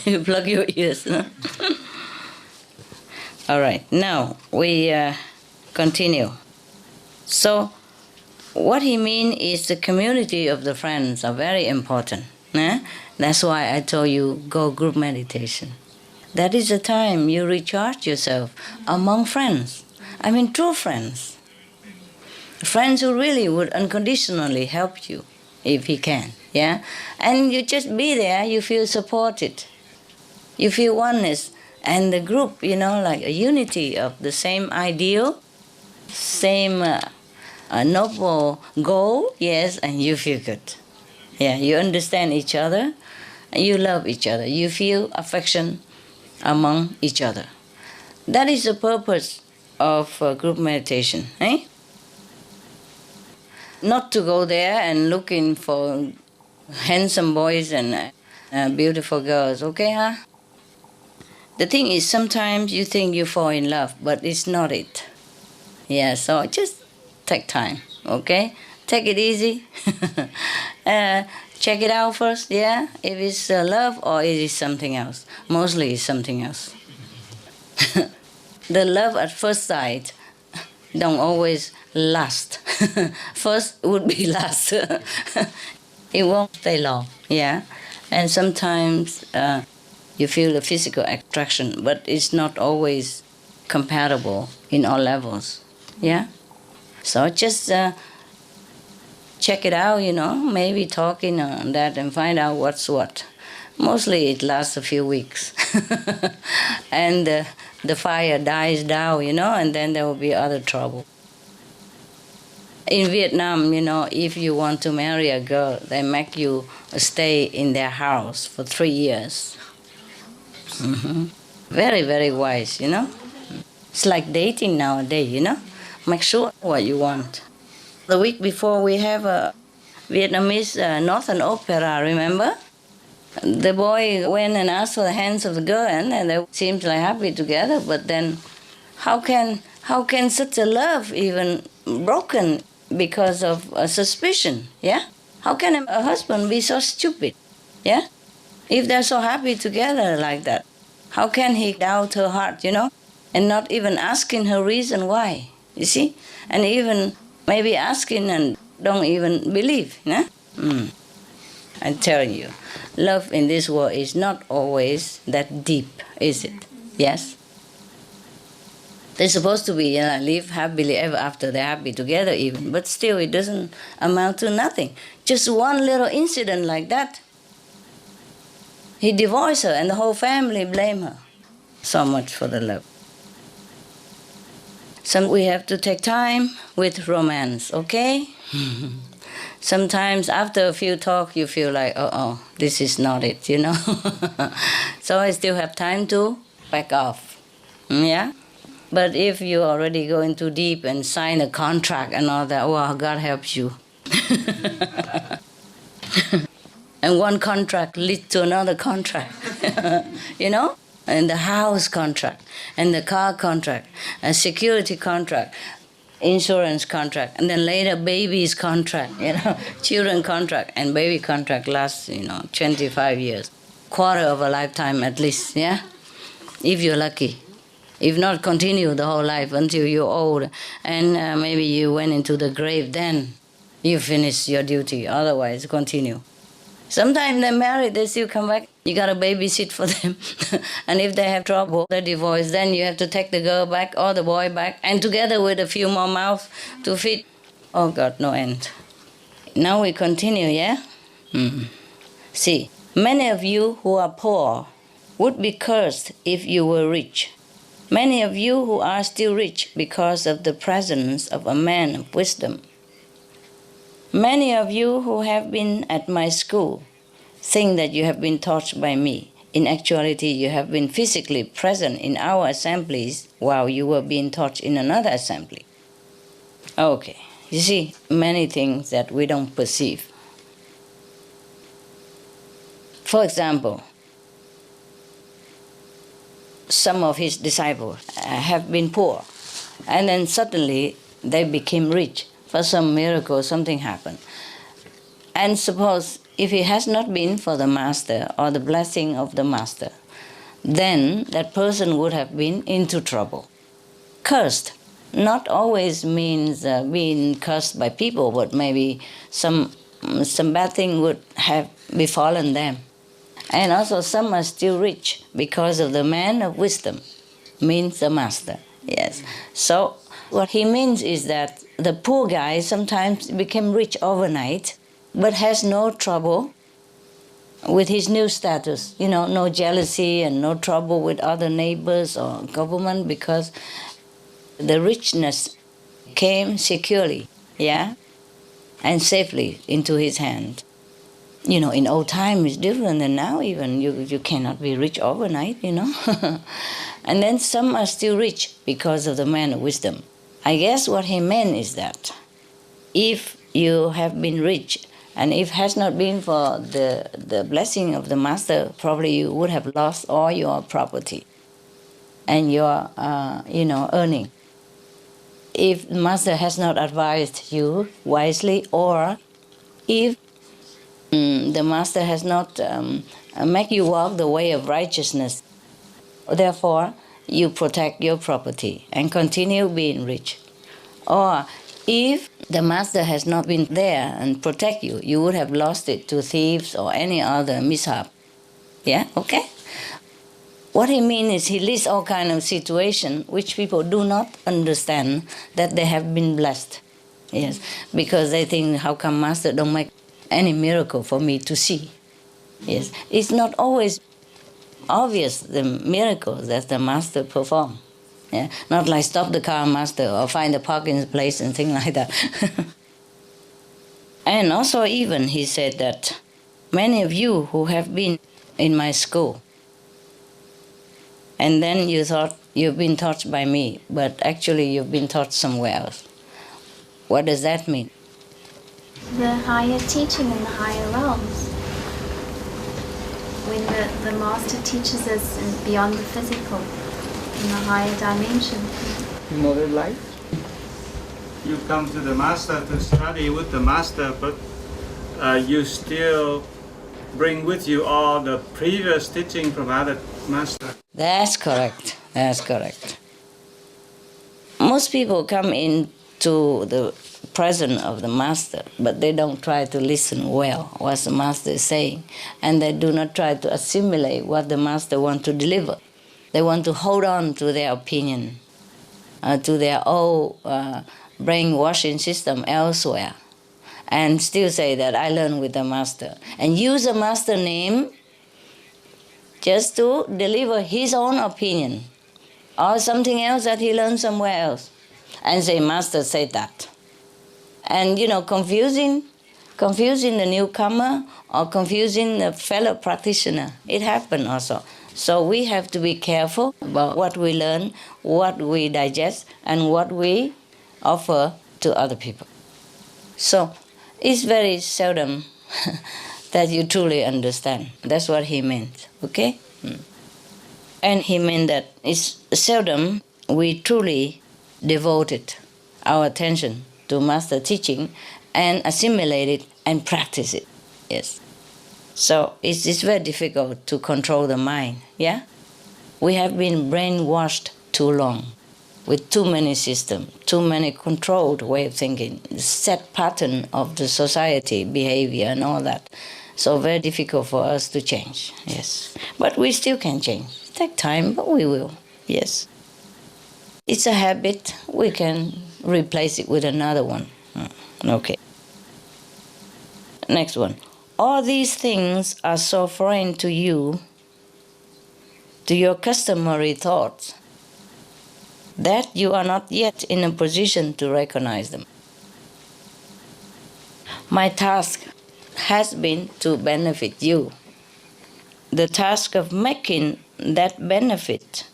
You plug your ears. No? All right, now we continue. So, what he means is the community of the friends are very important. Eh? That's why I told you go group meditation. That is the time you recharge yourself among friends. I mean, true friends. Friends who really would unconditionally help you if he can. Yeah, and you just be there. You feel supported. You feel oneness. And the group, you know, like a unity of the same ideal, same noble goal, yes, and you feel good. Yeah, you understand each other, you love each other, you feel affection among each other. That is the purpose of group meditation, eh? Not to go there and looking for handsome boys and beautiful girls, okay, huh? The thing is, sometimes you think you fall in love, but it's not it. Yeah, so just take time, okay? Take it easy. Check it out first, yeah? If it's love or it is something else. Mostly it's something else. The love at first sight don't always last. First would be last. It won't stay long, yeah? And sometimes you feel the physical attraction, but it's not always compatible in all levels, yeah? So just check it out, you know, maybe talking on that and find out what's what. Mostly it lasts a few weeks. And the fire dies down, you know, and then there will be other trouble. In Vietnam, you know, if you want to marry a girl, they make you stay in their house for 3 years. Mm-hmm. Very, very wise, you know. It's like dating nowadays, you know. Make sure what you want. The week before we have a Vietnamese Northern Opera, remember? The boy went and asked for the hands of the girl and they seemed like happy together, but then how can such a love even broken because of a suspicion, yeah? How can a husband be so stupid, yeah? If they're so happy together like that, how can he doubt her heart, you know? And not even asking her reason why, you see? And even maybe asking and don't even believe, yeah? I tell you, love in this world is not always that deep, is it? Yes? They're supposed to be, live happily ever after, they're happy together even, but still it doesn't amount to nothing. Just one little incident like that, he divorced her and the whole family blame her. So much for the love. So we have to take time with romance, okay? Sometimes after a few talks, you feel like, oh, this is not it, you know? So I still have time to back off, yeah? But if you already go in too deep and sign a contract and all that, well, God helps you. And one contract leads to another contract, you know? And the house contract, and the car contract, a security contract, insurance contract, and then later baby's contract, you know, children contract, and baby contract lasts, 25 years, quarter of a lifetime at least, yeah? If you're lucky. If not, continue the whole life until you're old, and maybe you went into the grave, then you finish your duty, otherwise continue. Sometimes they're married, they still come back. You got to babysit for them. And if they have trouble, they divorce, then you have to take the girl back or the boy back, and together with a few more mouths to feed. Oh God, no end. Now we continue, yeah? See, many of you who are poor would be cursed if you were rich. Many of you who are still rich because of the presence of a man of wisdom. Many of you who have been at my school think that you have been taught by me. In actuality, you have been physically present in our assemblies while you were being taught in another assembly. Okay, you see, many things that we don't perceive. For example, some of his disciples have been poor, and then suddenly they became rich. For some miracle, something happened. And suppose if it has not been for the master or the blessing of the master, then that person would have been into trouble. Cursed not always means being cursed by people, but maybe some bad thing would have befallen them. And also some are still rich because of the man of wisdom, means the master. Yes. So what he means is that the poor guy sometimes became rich overnight, but has no trouble with his new status. No jealousy and no trouble with other neighbors or government, because the richness came securely, and safely into his hand. In old time it's different than now even. You cannot be rich overnight, And then some are still rich because of the man of wisdom. I guess what he meant is that if you have been rich, and if it has not been for the blessing of the master, probably you would have lost all your property and your earning. If the master has not advised you wisely, or if the master has not make you walk the way of righteousness, therefore you protect your property and continue being rich. Or if the master has not been there and protect you, you would have lost it to thieves or any other mishap. Yeah, okay? What he means is he lists all kinds of situations which people do not understand that they have been blessed. Yes, because they think, how come master don't make any miracle for me to see? Yes, it's not always obvious the miracles that the master perform. Yeah, not like stop the car, master, or find a parking place and things like that. And also even he said that many of you who have been in my school, and then you thought you've been taught by me, but actually you've been taught somewhere else. What does that mean? The higher teaching in the higher realms. When the master teaches us beyond the physical, in the higher dimension. Another life? You come to the master to study with the master, but you still bring with you all the previous teaching from other masters. That's correct. That's correct. Most people come into the presence of the master, but they don't try to listen well what the master is saying, and they do not try to assimilate what the master wants to deliver. They want to hold on to their opinion, to their old brainwashing system elsewhere, and still say that I learned with the master, and use the master name just to deliver his own opinion or something else that he learned somewhere else, and say master said that. And confusing the newcomer or confusing the fellow practitioner. It happened also. So we have to be careful about what we learn, what we digest, and what we offer to other people. So it's very seldom that you truly understand. That's what he meant, okay? And he meant that it's seldom we truly devoted our attention to master teaching and assimilate it and practice it, yes. So it's very difficult to control the mind, yeah? We have been brainwashed too long with too many systems, too many controlled way of thinking, set pattern of the society, behavior and all that. So very difficult for us to change, yes. But we still can change. It takes time, but we will, yes. It's a habit, we can replace it with another one. Okay. Next one. All these things are so foreign to you, to your customary thoughts, that you are not yet in a position to recognize them. My task has been to benefit you. The task of making that benefit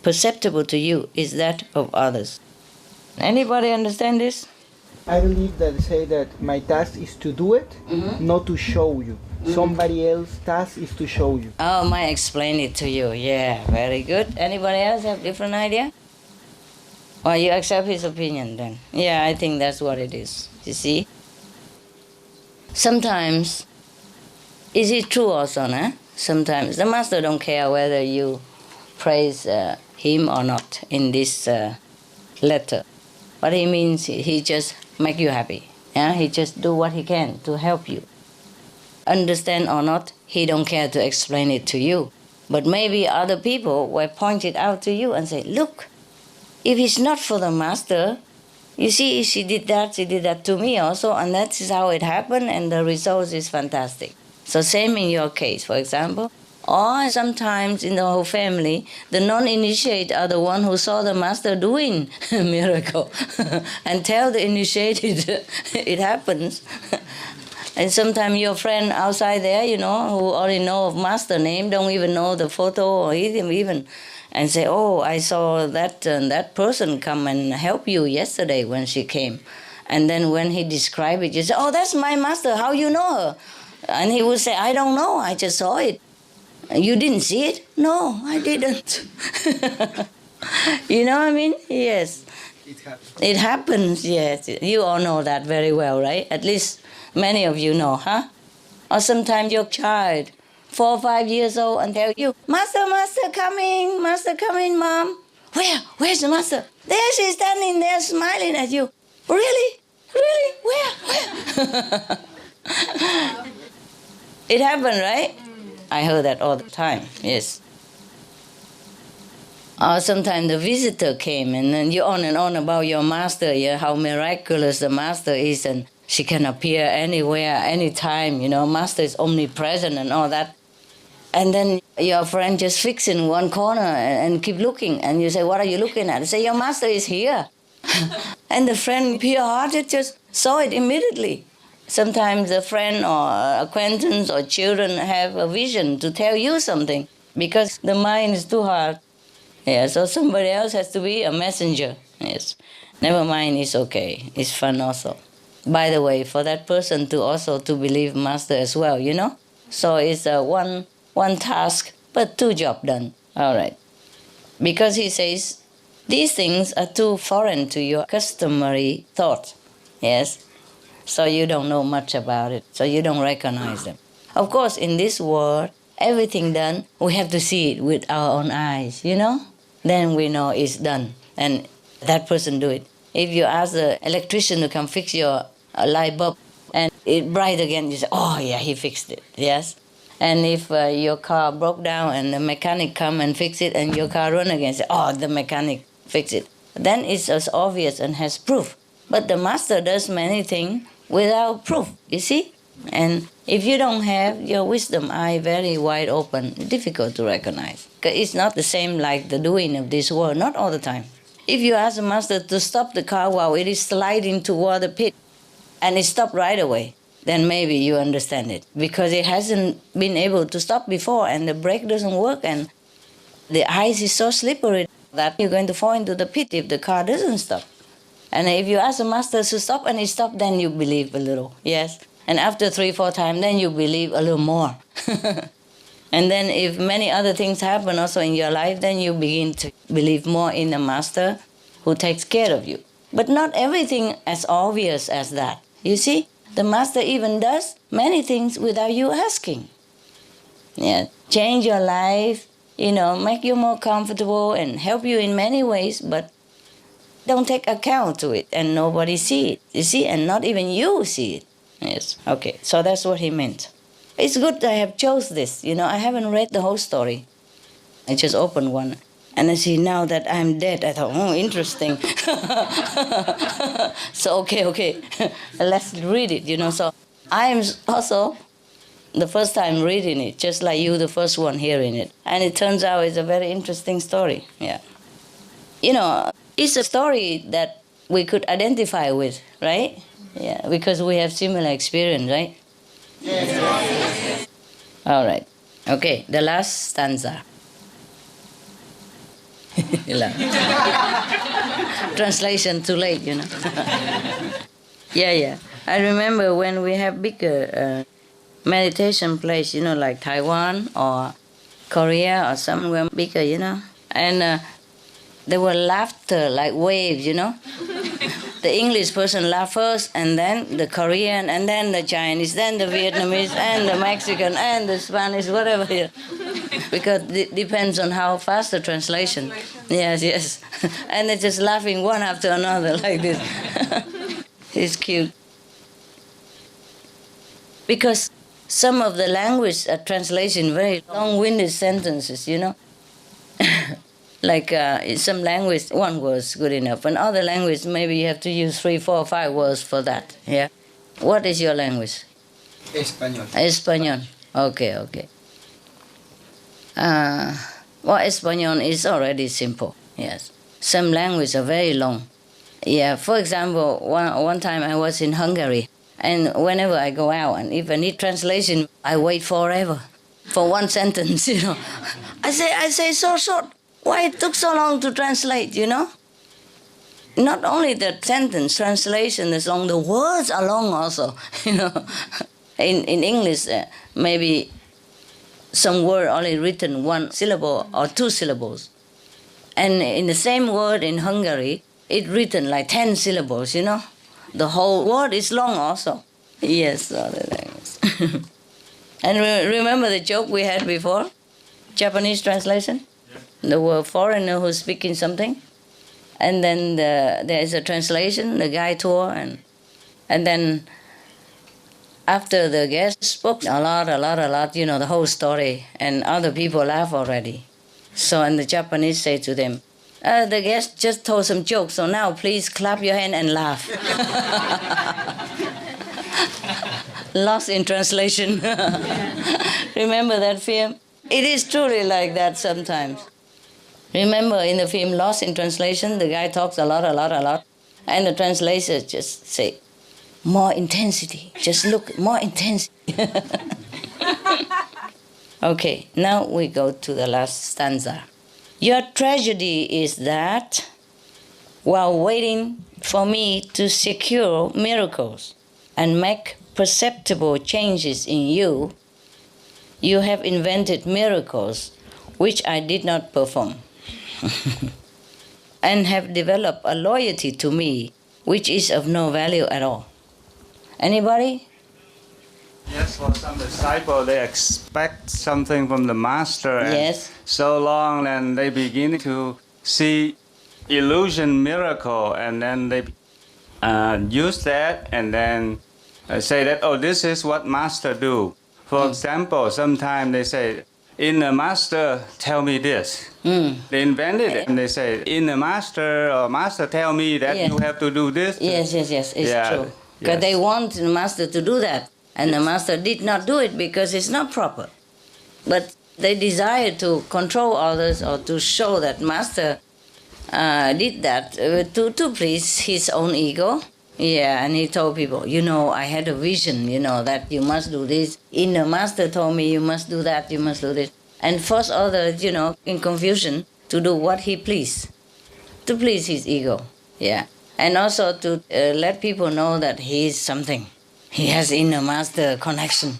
perceptible to you is that of others. Anybody understand this? I believe that say that my task is to do it, not to show you. Somebody else's task is to show you. Oh, I explain it to you. Yeah, very good. Anybody else have different idea? Or you accept his opinion then? Yeah, I think that's what it is. You see? Sometimes, is it true also, no? Sometimes the master don't care whether you praise him or not in this letter. What he means, he just make you happy. Yeah? He just do what he can to help you. Understand or not, he don't care to explain it to you. But maybe other people will point it out to you and say, look, if it's not for the master, you see, she did that to me also, and that is how it happened, and the result is fantastic. So same in your case, for example. Or sometimes in the whole family, the non-initiate are the one who saw the master doing a miracle and tell the initiated it happens. And sometimes your friend outside there, you know, who only know of master name, don't even know the photo or even, and say, oh, I saw that person come and help you yesterday when she came. And then when he described it, you say, oh, that's my master, how you know her? And he would say, I don't know, I just saw it. You didn't see it? No, I didn't. You know what I mean? Yes. It happens, yes. You all know that very well, right? At least many of you know, huh? Or sometimes your child, 4 or 5 years old, and tell you, Master coming, Mom. Where's the master? There she's standing there smiling at you. Really? Where? It happened, right? I heard that all the time, yes. Or sometimes the visitor came and then you on and on about your master, yeah, how miraculous the master is, and she can appear anywhere, anytime, you know, master is omnipresent and all that. And then your friend just fix in one corner and keep looking, and you say, what are you looking at? You say, your master is here. And the friend, pure-hearted, just saw it immediately. Sometimes a friend or acquaintance or children have a vision to tell you something because the mind is too hard. Yeah, so somebody else has to be a messenger. Yes. Never mind, it's okay. It's fun also. By the way, for that person to also to believe master as well, you know? So it's one task, but 2 jobs done. All right. Because he says, these things are too foreign to your customary thought. Yes. So you don't know much about it, so you don't recognize them. Of course, in this world, everything done, we have to see it with our own eyes, you know? Then we know it's done, and that person do it. If you ask the electrician to come fix your light bulb, and it bright again, you say, oh yeah, he fixed it, yes? And if your car broke down and the mechanic come and fix it, and your car run again, say, oh, the mechanic fixed it. Then it's as obvious and has proof. But the master does many things without proof, you see? And if you don't have your wisdom eye very wide open, difficult to recognize. Because it's not the same like the doing of this world, not all the time. If you ask the master to stop the car while it is sliding toward the pit, and it stopped right away, then maybe you understand it. Because it hasn't been able to stop before, and the brake doesn't work, and the ice is so slippery that you're going to fall into the pit if the car doesn't stop. And if you ask the master to stop and he stopped, then you believe a little, yes? And after 3, 4 times, then you believe a little more. And then if many other things happen also in your life, then you begin to believe more in the master who takes care of you. But not everything as obvious as that. You see, the master even does many things without you asking. Yeah, change your life, you know, make you more comfortable and help you in many ways, but don't take account to it, and nobody see it, you see, and not even you see it. Yes, okay, so that's what he meant. It's good I have chose this, you know, I haven't read the whole story. I just opened one, and I see now that I'm dead, I thought, oh, interesting. So, okay, let's read it, you know, so I am also the first time reading it, just like you, the first one hearing it. And it turns out it's a very interesting story, yeah. it's a story that we could identify with, right? Yeah, because we have similar experience, right? Yes. All right. Okay, the last stanza. Translation too late, Yeah. I remember when we have bigger meditation place, like Taiwan or Korea or somewhere bigger, and there were laughter like waves, The English person laughed first, and then the Korean, and then the Chinese, then the Vietnamese, and the Mexican, and the Spanish, whatever. Because it depends on how fast the translation. Yes. And they're just laughing one after another like this. It's cute. Because some of the language translation very long-winded sentences, Like in some language, one word's good enough. In other language, maybe you have to use 3, 4, 5 words for that. Yeah. What is your language? Español. Español. Okay. Español is already simple. Yes. Some languages are very long. Yeah. For example, one time I was in Hungary, and whenever I go out, and if I need translation, I wait forever for one sentence. I say so short. Why it took so long to translate, Not only the sentence translation is long, the words are long also, In English, maybe some word only written 1 syllable or 2 syllables. And in the same word in Hungary, it written like 10 syllables, The whole word is long also. Yes, all the language. And remember the joke we had before? Japanese translation? There were foreigner who's speaking something, and then there is a translation, the guy tour, and then after the guest spoke a lot, the whole story, and other people laugh already. So, and the Japanese say to them, the guest just told some jokes, so now please clap your hand and laugh. Lost in translation. Remember that film? It is truly like that sometimes. Remember in the film Lost in Translation, the guy talks a lot, and the translator just say, more intensity, just look, more intensity. Okay, now we go to the last stanza. Your tragedy is that while waiting for me to secure miracles and make perceptible changes in you, you have invented miracles which I did not perform. And have developed a loyalty to me which is of no value at all. Anybody? Yes, for some disciple, they expect something from the master. And Yes. so long, and they begin to see illusion miracle, and then they use that, and then say that, oh, this is what master do. For example, sometimes they say, in the master, tell me this. They invented it, and they say, in the master, or master tell me that you have to do this. Yes, it's true. Because they want the master to do that, and the master did not do it because it's not proper. But they desire to control others or to show that master did that to please his own ego. Yeah, and he told people, I had a vision, that you must do this. Inner master told me you must do that, you must do this. And force others, in confusion to do what he pleased, to please his ego. Yeah. And also to let people know that he is something. He has inner master connection,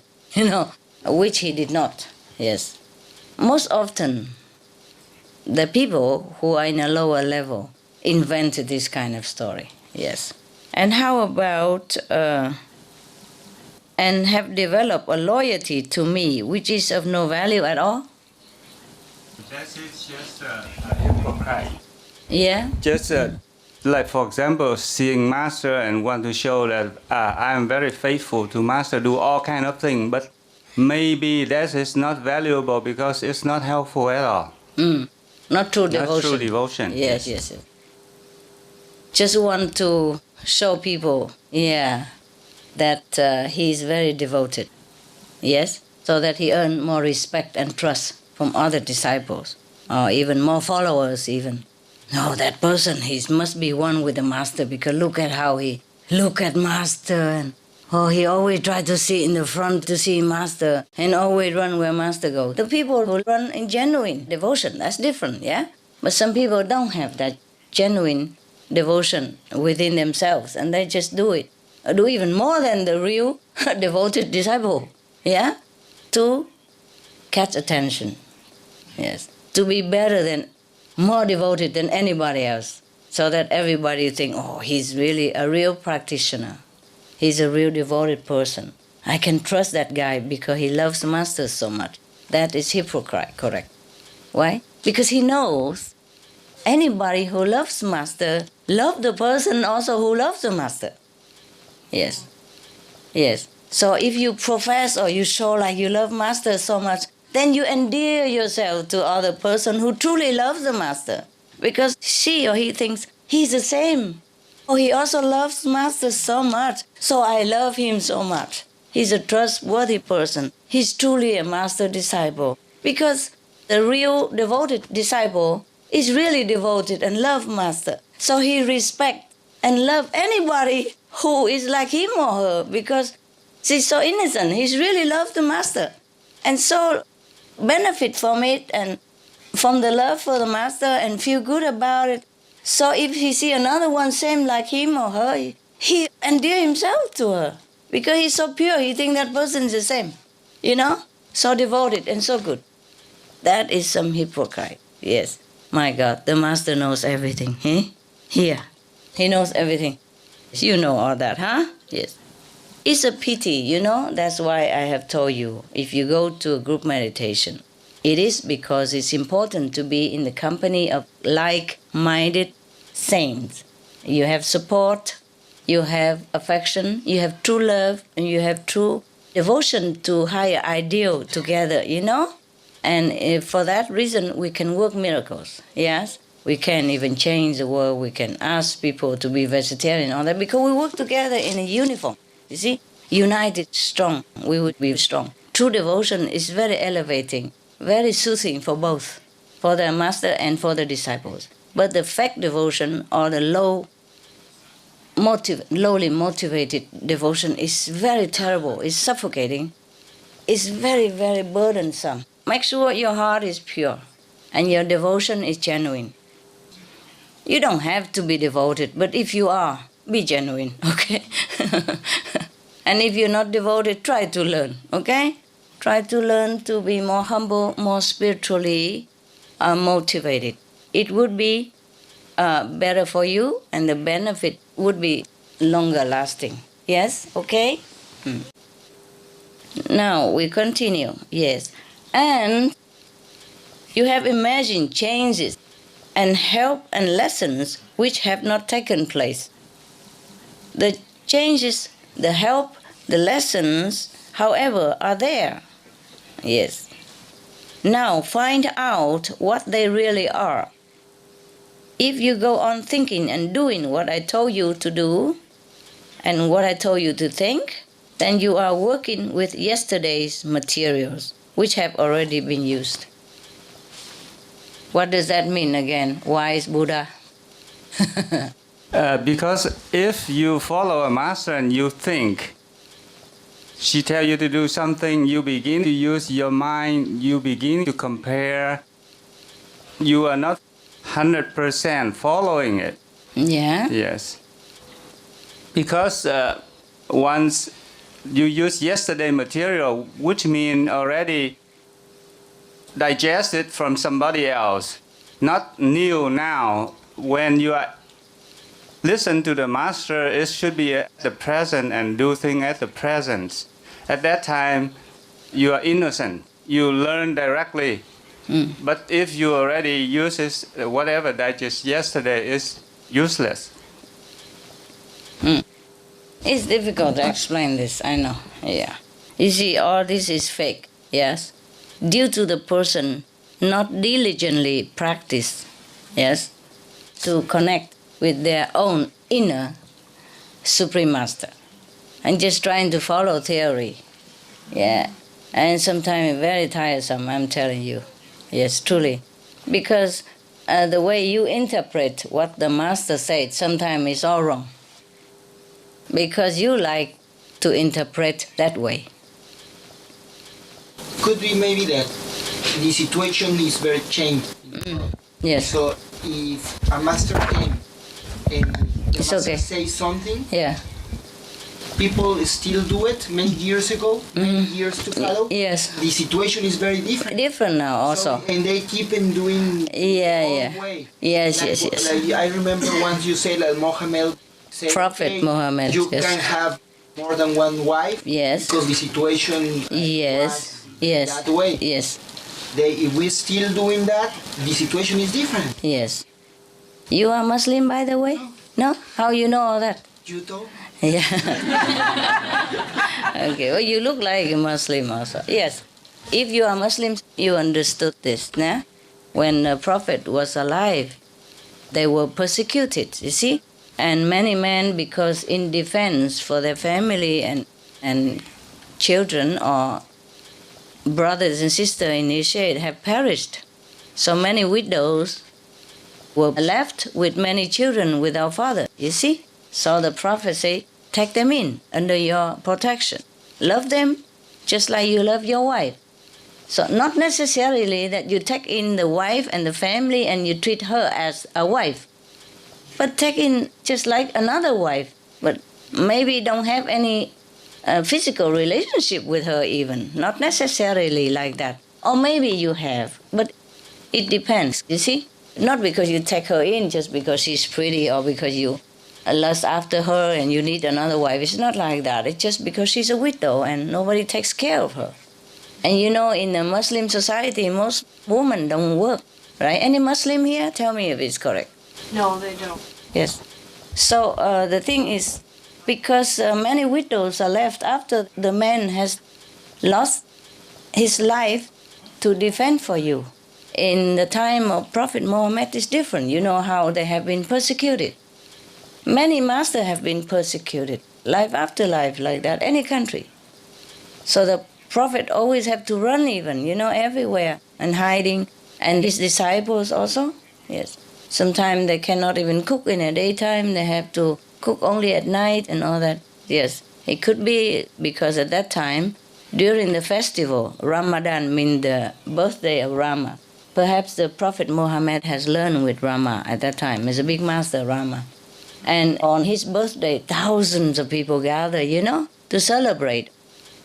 which he did not. Yes. Most often, the people who are in a lower level invented this kind of story. Yes. And how about, and have developed a loyalty to me, which is of no value at all? That is just hypocrite. Yeah? Just like, for example, seeing master and want to show that I am very faithful to master, do all kind of things, but maybe that is not valuable because it's not helpful at all. Not true devotion. Not true devotion. Yes. Just want to show people, that he is very devoted. Yes? So that he earn more respect and trust from other disciples, or even more followers even. no, that person, he must be one with the master because look at how he look at master and he always try to see in the front to see master and always run where master goes. The people who run in genuine devotion, that's different, yeah? But some people don't have that genuine devotion within themselves and they just do it. Do even more than the real devoted disciple, yeah? To catch attention, yes. To be better than, more devoted than anybody else, so that everybody think, oh, he's really a real practitioner. He's a real devoted person. I can trust that guy because he loves master so much. That is hypocrite, correct. Why? Because he knows anybody who loves master love the person also who loves the master. Yes. Yes. So if you profess or you show like you love master so much, then you endear yourself to other person who truly loves the master. Because she or he thinks he's the same. Oh, he also loves master so much, so I love him so much. He's a trustworthy person. He's truly a master disciple. Because the real devoted disciple is really devoted and love master. So he respect and love anybody who is like him or her because she's so innocent. He's really love the master. And so benefit from it and from the love for the master and feel good about it. So if he see another one same like him or her, he endear himself to her because he's so pure. He think that person is the same, so devoted and so good. That is some hypocrite. Yes, my God, the master knows everything. Here, he knows everything. You know all that, huh? Yes. It's a pity, that's why I have told you, if you go to a group meditation, it is because it's important to be in the company of like-minded saints. You have support, you have affection, you have true love, and you have true devotion to higher ideal together, And for that reason, we can work miracles, yes? We can even change the world, we can ask people to be vegetarian, all that, because we work together in a uniform. You see, united, strong, we would be strong. True devotion is very elevating, very soothing for both, for the master and for the disciples. But the fake devotion or the lowly motivated devotion is very terrible, it's suffocating, it's very, very burdensome. Make sure your heart is pure and your devotion is genuine. You don't have to be devoted, but if you are, be genuine, okay? And if you're not devoted, try to learn, okay? Try to learn to be more humble, more spiritually motivated. It would be better for you and the benefit would be longer lasting. Yes, okay? Now we continue, yes. And you have imagined changes and help and lessons which have not taken place. The changes, the help, the lessons, however, are there. Yes. Now find out what they really are. If you go on thinking and doing what I told you to do and what I told you to think, then you are working with yesterday's materials, which have already been used. What does that mean again? Wise Buddha? Because if you follow a master and you think, she tells you to do something, you begin to use your mind, you begin to compare, you are not 100% following it. Yeah? Yes. Because once you use yesterday material, which means already digested from somebody else, not new now. When you are listen to the master, it should be at the present and do things at the present. At that time, you are innocent. You learn directly. But if you already use it, whatever digest yesterday is useless. It's difficult to explain this, I know. Yeah. You see, all this is fake, yes? Due to the person not diligently practice, yes, to connect with their own inner Supreme Master. And just trying to follow theory. Yeah. And sometimes very tiresome, I'm telling you. Yes, truly. Because the way you interpret what the master said sometimes is all wrong. Because you like to interpret that way. Could be maybe that the situation is very changed. Yes. So if a master came and the It's master okay. says something, Yeah. people still do it many years ago, many years to follow. Yes. The situation is very different. Different now also. So, and they keep on doing Yeah, all yeah. way. Yes, Like, yes, yes. like I remember once you said that Mohammed said, Prophet "Hey, Muhammad, you yes. can have more than one wife Yes. because the situation Yes. was Yes. that way. Yes. If we're still doing that, the situation is different. Yes. You are Muslim, by the way? No? How you know all that? You told? Yeah. Okay. Well, you look like a Muslim also. Yes. If you are Muslim, you understood this. Nah? When the Prophet was alive, they were persecuted, you see? And many men, because in defense for their family and children or brothers and sisters initiate have perished. So many widows were left with many children without father, you see? So the Prophet said, take them in under your protection. Love them just like you love your wife. So not necessarily that you take in the wife and the family and you treat her as a wife, but take in just like another wife, but maybe don't have any physical relationship with her even, not necessarily like that. Or maybe you have, but it depends, you see? Not because you take her in just because she's pretty or because you lust after her and you need another wife. It's not like that. It's just because she's a widow and nobody takes care of her. And you know, in a Muslim society, most women don't work, right? Any Muslim here? Tell me if it's correct. No, they don't. Yes. So the thing is, because many widows are left after the man has lost his life to defend for you. In the time of Prophet Muhammad, it's different. You know how they have been persecuted. Many masters have been persecuted, life after life, like that, any country. So the Prophet always have to run even, you know, everywhere and hiding. And his disciples also, yes. Sometimes they cannot even cook in the daytime. They have to cook only at night and all that. Yes, it could be because at that time, during the festival, Ramadan means the birthday of Rama. Perhaps the Prophet Muhammad has learned with Rama at that time. He's a big master, Rama. And on his birthday, thousands of people gather, you know, to celebrate.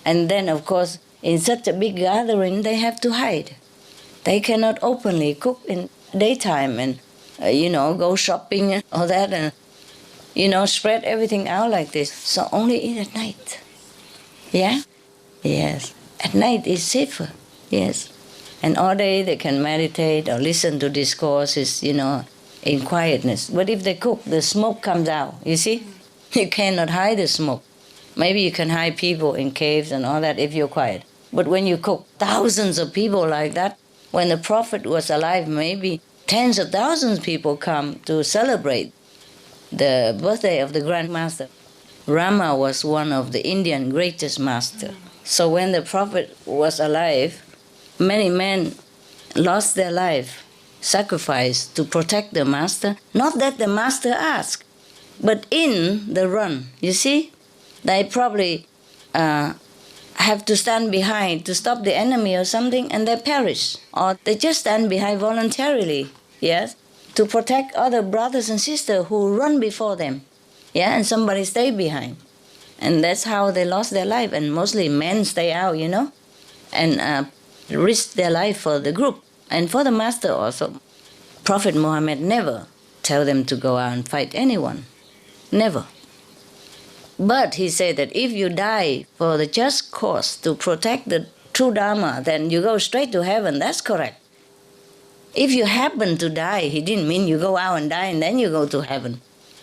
And then, of course, in such a big gathering, they have to hide. They cannot openly cook in daytime and, go shopping and all that and, spread everything out like this. So only eat at night. Yeah? Yes. At night is safer. Yes. And all day they can meditate or listen to discourses, in quietness. But if they cook, the smoke comes out, you see? You cannot hide the smoke. Maybe you can hide people in caves and all that if you're quiet. But when you cook thousands of people like that, when the Prophet was alive, maybe tens of thousands of people come to celebrate the birthday of the Grand Master. Rama was one of the Indian greatest masters. So when the Prophet was alive, many men lost their life, sacrificed to protect the master. Not that the master asked, but in the run, you see? They probably have to stand behind to stop the enemy or something, and they perish. Or they just stand behind voluntarily, yes, to protect other brothers and sisters who run before them. Yeah, and somebody stay behind. And that's how they lost their life. And mostly men stay out, and risk their life for the group and for the master also. Prophet Muhammad never tell them to go out and fight anyone. Never. But he said that if you die for the just cause to protect the true Dharma, then you go straight to heaven. That's correct. If you happen to die, he didn't mean you go out and die and then you go to heaven.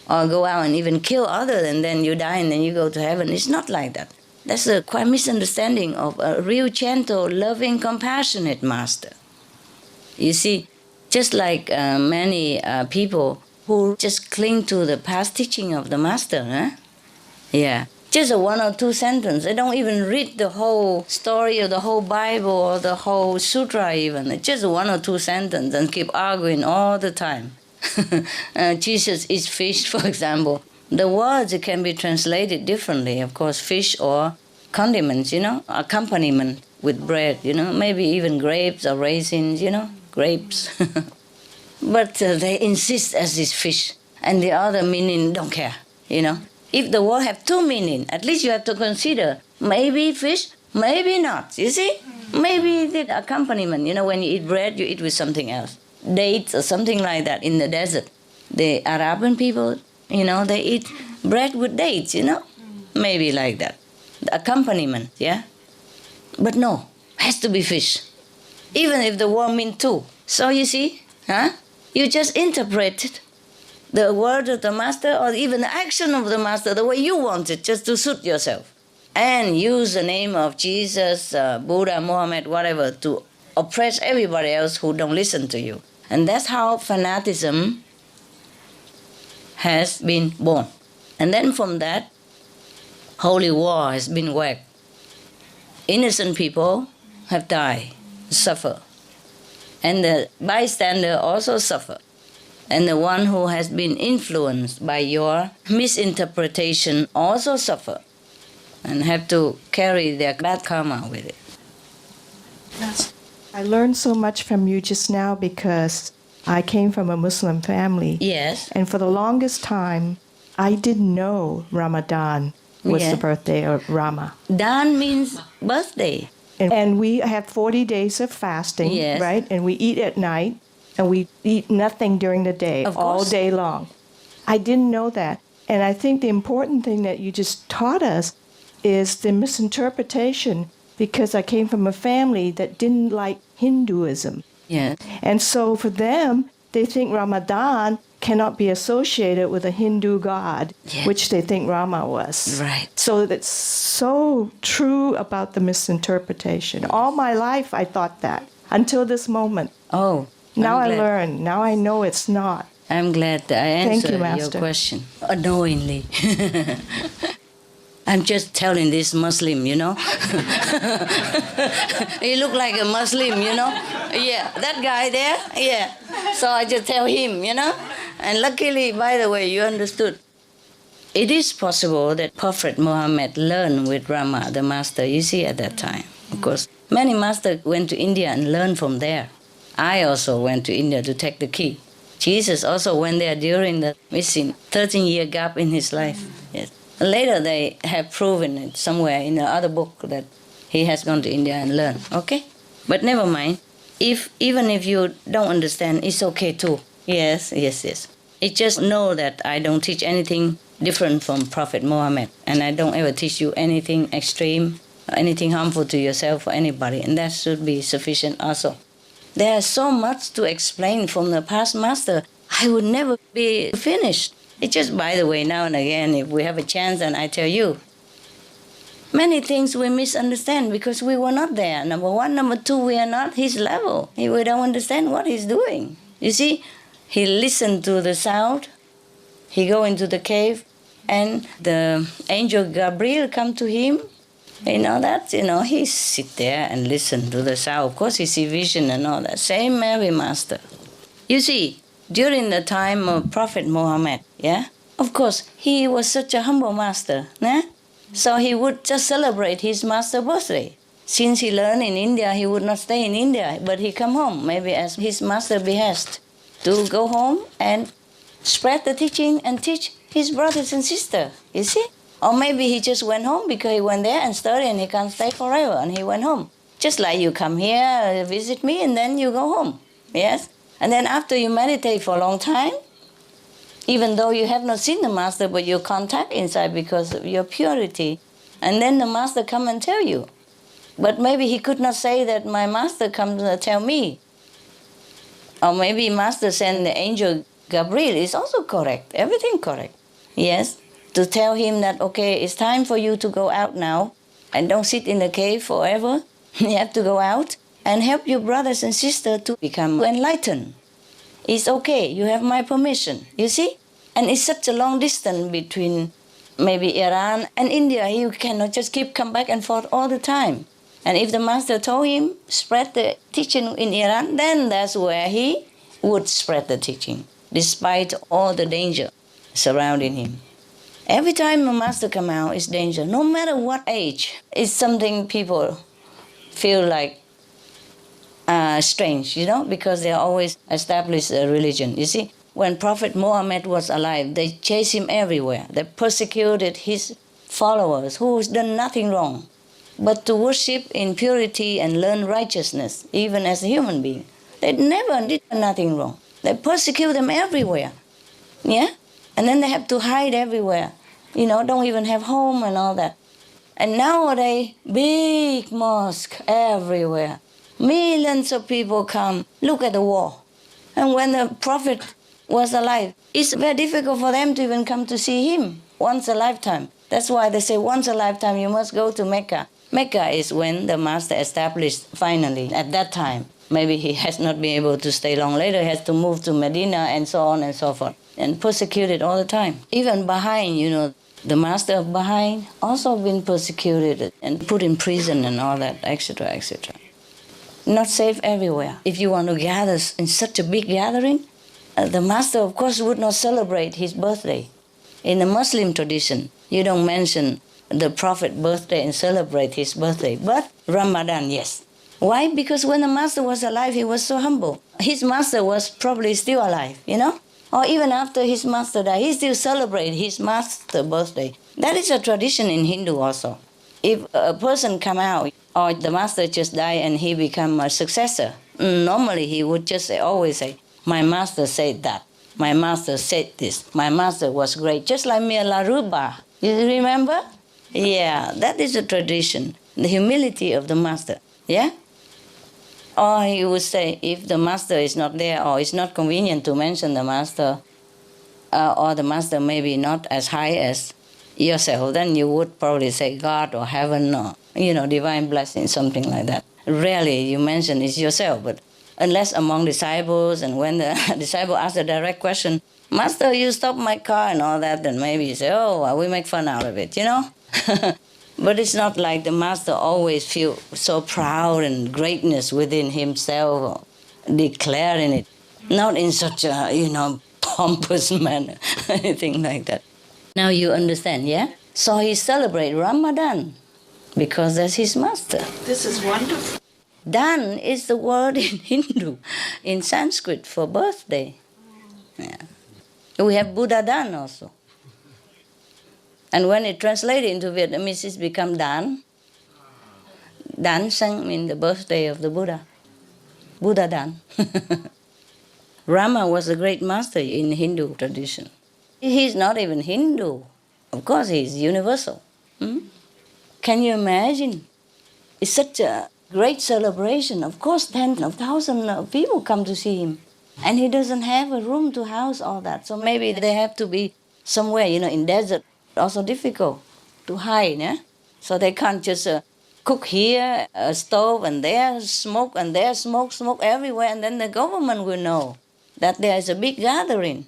Or go out and even kill others and then you die and then you go to heaven. It's not like that. That's a quite misunderstanding of a real gentle, loving, compassionate master. You see, just like many people who just cling to the past teaching of the master, Yeah. Just a one or two sentences. They don't even read the whole story or the whole Bible or the whole sutra even. Just one or two sentences and keep arguing all the time. Jesus eats fish, for example. The words can be translated differently, of course, fish or condiments, accompaniment with bread, maybe even grapes or raisins, grapes. But they insist as is fish, and the other meaning don't care, If the word have two meaning, at least you have to consider maybe fish, maybe not, you see? Maybe the accompaniment, when you eat bread, you eat with something else. Dates or something like that in the desert. The Arabian people, they eat bread with dates, Maybe like that. The accompaniment, yeah? But no, has to be fish. Even if the word means two. So you see, you just interpreted the word of the master or even the action of the master the way you want it, just to suit yourself. And use the name of Jesus, Buddha, Muhammad, whatever, to oppress everybody else who don't listen to you. And that's how fanaticism has been born. And then from that, holy war has been waged. Innocent people have died, suffer. And the bystander also suffer. And the one who has been influenced by your misinterpretation also suffer and have to carry their bad karma with it. I learned so much from you just now because I came from a Muslim family. Yes. And for the longest time, I didn't know Ramadan was the birthday of Rama. Dan means birthday. And we have 40 days of fasting, Yes. right? And we eat at night, and we eat nothing during the day, Of all course. day long. I didn't know that. And I think the important thing that you just taught us is the misinterpretation, because I came from a family that didn't like Hinduism. Yes. And so for them, they think Ramadan cannot be associated with a Hindu god, Yeah. which they think Rama was. Right. So that's so true about the misinterpretation. All my life I thought that, until this moment. Oh. Now I'm I glad. learn. Now I know it's not. I'm glad that I Thank answered you, your Master. question unknowingly. I'm just telling this Muslim, He look like a Muslim, Yeah, that guy there, yeah. So I just tell him, And luckily, by the way, you understood. It is possible that Prophet Muhammad learned with Rama, the master, you see, at that time. Of course, many masters went to India and learned from there. I also went to India to take the key. Jesus also went there during the missing 13-year gap in his life. Yes. Later, they have proven it somewhere in the other book that he has gone to India and learned. Okay? But never mind. Even if you don't understand, it's okay too. Yes. It just know that I don't teach anything different from Prophet Muhammad, and I don't ever teach you anything extreme, anything harmful to yourself or anybody, and that should be sufficient also. There's so much to explain from the past master. I would never be finished. It's just, by the way, now and again, if we have a chance, and I tell you, many things we misunderstand because we were not there. Number one. Number two, we are not his level. We don't understand what he's doing. You see, he listened to the sound. He go into the cave, and the angel Gabriel come to him. He sit there and listen to the sound. Of course, he see vision and all that. Same Mary Master. You see, during the time of Prophet Muhammad, of course, he was such a humble master, So he would just celebrate his master's birthday. Since he learned in India, he would not stay in India, but he come home, maybe as his master behest, to go home and spread the teaching and teach his brothers and sisters, you see? Or maybe he just went home because he went there and studied and he can't stay forever, and he went home. Just like you come here, visit me, and then you go home, yes? And then after you meditate for a long time, even though you have not seen the master, but you contact inside because of your purity, and then the master come and tell you. But maybe he could not say that my master come to tell me. Or maybe master send the angel Gabriel is also correct, everything correct. Yes, to tell him that, okay, it's time for you to go out now and don't sit in the cave forever. You have to go out and help your brothers and sisters to become enlightened. It's okay, you have my permission, you see? And it's such a long distance between maybe Iran and India, he cannot just keep come back and forth all the time. And if the master told him, spread the teaching in Iran, then that's where he would spread the teaching, despite all the danger surrounding him. Every time a master come out, it's danger, no matter what age. It's something people feel like strange, because they always establish a religion. You see, when Prophet Muhammad was alive, they chased him everywhere. They persecuted his followers who's done nothing wrong, but to worship in purity and learn righteousness, even as a human being. They never did nothing wrong. They persecute them everywhere. Yeah? And then they have to hide everywhere. Don't even have home and all that. And nowadays, big mosque everywhere. Millions of people come. Look at the wall. And when the Prophet was alive, it's very difficult for them to even come to see him once a lifetime. That's why they say once a lifetime you must go to Mecca. Mecca is when the master established finally at that time. Maybe he has not been able to stay long. Later he has to move to Medina and so on and so forth. And persecuted all the time. Even Baha'i, the master of Baha'i also been persecuted and put in prison and all that, etc., etc. Not safe everywhere. If you want to gather in such a big gathering, the master, of course, would not celebrate his birthday. In the Muslim tradition, you don't mention the Prophet's birthday and celebrate his birthday. But Ramadan, yes. Why? Because when the master was alive, he was so humble. His master was probably still alive, Or even after his master died, he still celebrated his master's birthday. That is a tradition in Hindu also. If a person come out, or the master just died and he become a successor, normally he would just always say, my master said that, my master said this, my master was great, just like Mela Ruba. You remember? Yeah, that is a tradition, the humility of the master, yeah? Or he would say, if the master is not there, or it's not convenient to mention the master, or the master may be not as high as yourself, then you would probably say God or heaven or, divine blessing, something like that. Rarely you mention it's yourself, but unless among disciples, and when the disciple asks a direct question, Master, you stopped my car and all that, then maybe you say, we make fun out of it, But it's not like the master always feel so proud and greatness within himself, declaring it. Not in such a, pompous manner, anything like that. Now you understand, yeah? So he celebrates Ramadan because that's his master. This is wonderful. Dan is the word in Hindu, in Sanskrit for birthday. Yeah. We have Buddha Dan also. And when it translated into Vietnamese, it's become Dan. Dan Sang means the birthday of the Buddha. Buddha Dan. Rama was a great master in Hindu tradition. He's not even Hindu. Of course, he's universal. Can you imagine? It's such a great celebration. Of course, tens of thousands of people come to see him. And he doesn't have a room to house all that. So maybe they have to be somewhere, in desert. Also difficult to hide, yeah? So they can't just cook here, a stove, and there smoke, and there smoke everywhere, and then the government will know that there is a big gathering.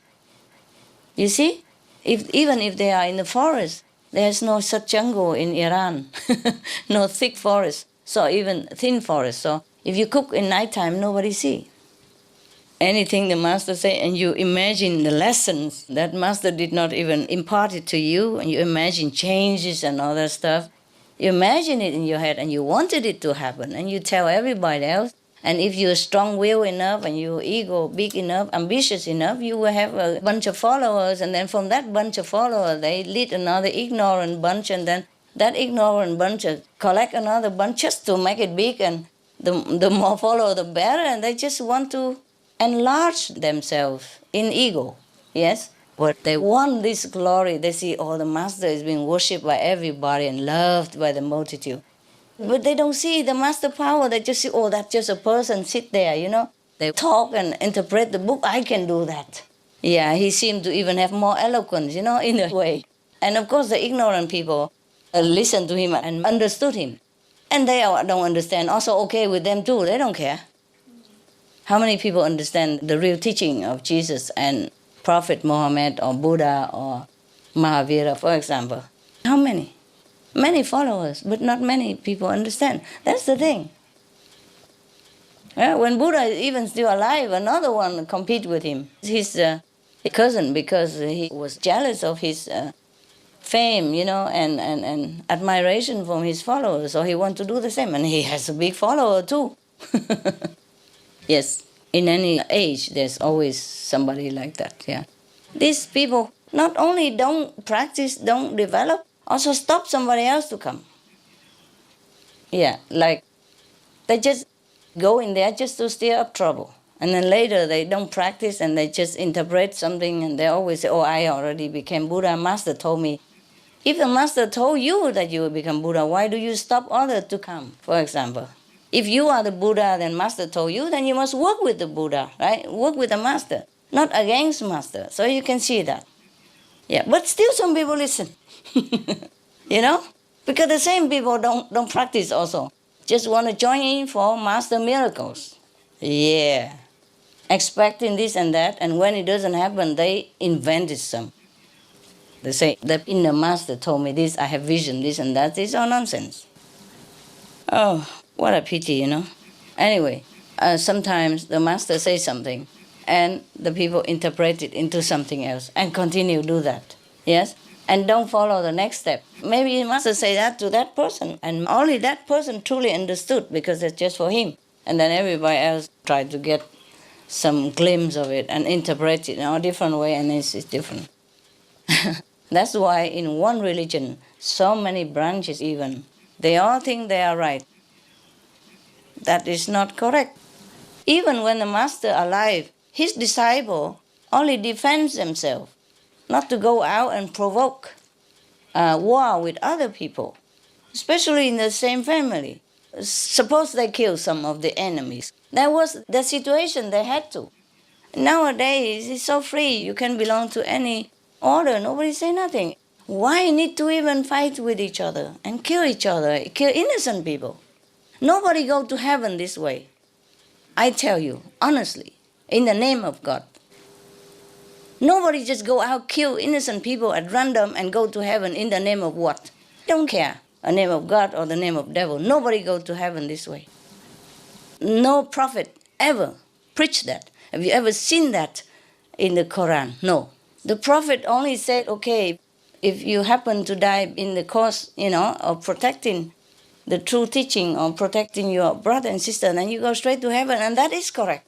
You see? Even if they are in the forest, there's no such jungle in Iran, no thick forest, so even thin forest. So if you cook in nighttime, nobody see. Anything the master say, and you imagine the lessons that master did not even impart it to you, and you imagine changes and all that stuff. You imagine it in your head, and you wanted it to happen, and you tell everybody else. And if you're strong-willed enough, and your ego big enough, ambitious enough, you will have a bunch of followers, and then from that bunch of followers, they lead another ignorant bunch, and then that ignorant bunch collect another bunch just to make it big, and the more followers, the better, and they just want to enlarge themselves in ego, yes? But they want this glory. They see, the master is being worshipped by everybody and loved by the multitude. But they don't see the master power. They just see, that's just a person sit there, They talk and interpret the book. I can do that. Yeah, he seemed to even have more eloquence, in a way. And of course, the ignorant people listened to him and understood him. And they don't understand. Also okay with them too. They don't care. How many people understand the real teaching of Jesus and Prophet Muhammad or Buddha or Mahavira, for example. How many? Many followers, but not many people understand. That's the thing. Yeah, when Buddha is even still alive, another one compete with him. His cousin, because he was jealous of his fame, and admiration from his followers. So he wants to do the same, and he has a big follower too. Yes, in any age, there's always somebody like that. Yeah, these people not only don't practice, don't develop, also stop somebody else to come. Yeah, like they just go in there just to stir up trouble. And then later they don't practice and they just interpret something and they always say, oh, I already became Buddha. Master told me. If the master told you that you will become Buddha, why do you stop others to come, for example? If you are the Buddha, then master told you, then you must work with the Buddha, right? Work with the master, not against master. So you can see that. Yeah, but still some people listen. Because the same people don't practice also. Just want to join in for master miracles. Yeah. Expecting this and that, and when it doesn't happen, they invented some. They say, the inner master told me this, I have vision, this and that. It's all nonsense. Oh, what a pity, Anyway, sometimes the master says something, and the people interpret it into something else, and continue to do that. Yes? And don't follow the next step. Maybe the master say that to that person, and only that person truly understood, because it's just for him. And then everybody else tried to get some glimpse of it and interpret it in a different way, and it's different. That's why in one religion, so many branches even, they all think they are right. That is not correct. Even when the master alive, his disciple only defends themselves, not to go out and provoke war with other people, especially in the same family. Suppose they kill some of the enemies. That was the situation they had to. Nowadays, it's so free. You can belong to any order. Nobody say nothing. Why need to even fight with each other and kill each other, kill innocent people? Nobody go to heaven this way. I tell you, honestly, in the name of God. Nobody just go out, kill innocent people at random and go to heaven in the name of what? Don't care. The name of God or the name of devil. Nobody go to heaven this way. No prophet ever preached that. Have you ever seen that in the Quran? No. The prophet only said, okay, if you happen to die in the cause, of protecting the true teaching or protecting your brother and sister, then you go straight to heaven, and that is correct.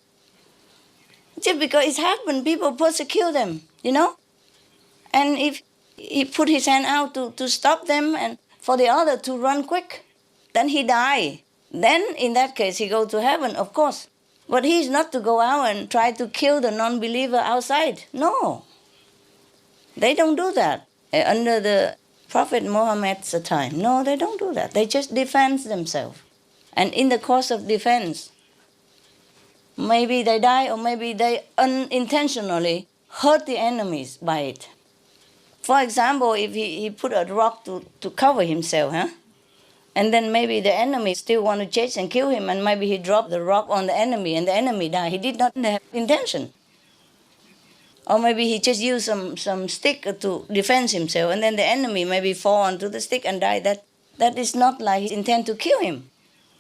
Just because it's happened, people persecute them, And if he put his hand out to stop them and for the other to run quick, then he die. Then in that case he go to heaven, of course. But he is not to go out and try to kill the non-believer outside. No. They don't do that. Under the Prophet Muhammad's time. No, they don't do that. They just defend themselves. And in the course of defense, maybe they die or maybe they unintentionally hurt the enemies by it. For example, if he put a rock to cover himself, and then maybe the enemy still want to chase and kill him, and maybe he dropped the rock on the enemy and the enemy died. He did not have intention. Or maybe he just used some stick to defend himself, and then the enemy maybe fall onto the stick and die. That is not like he intend to kill him.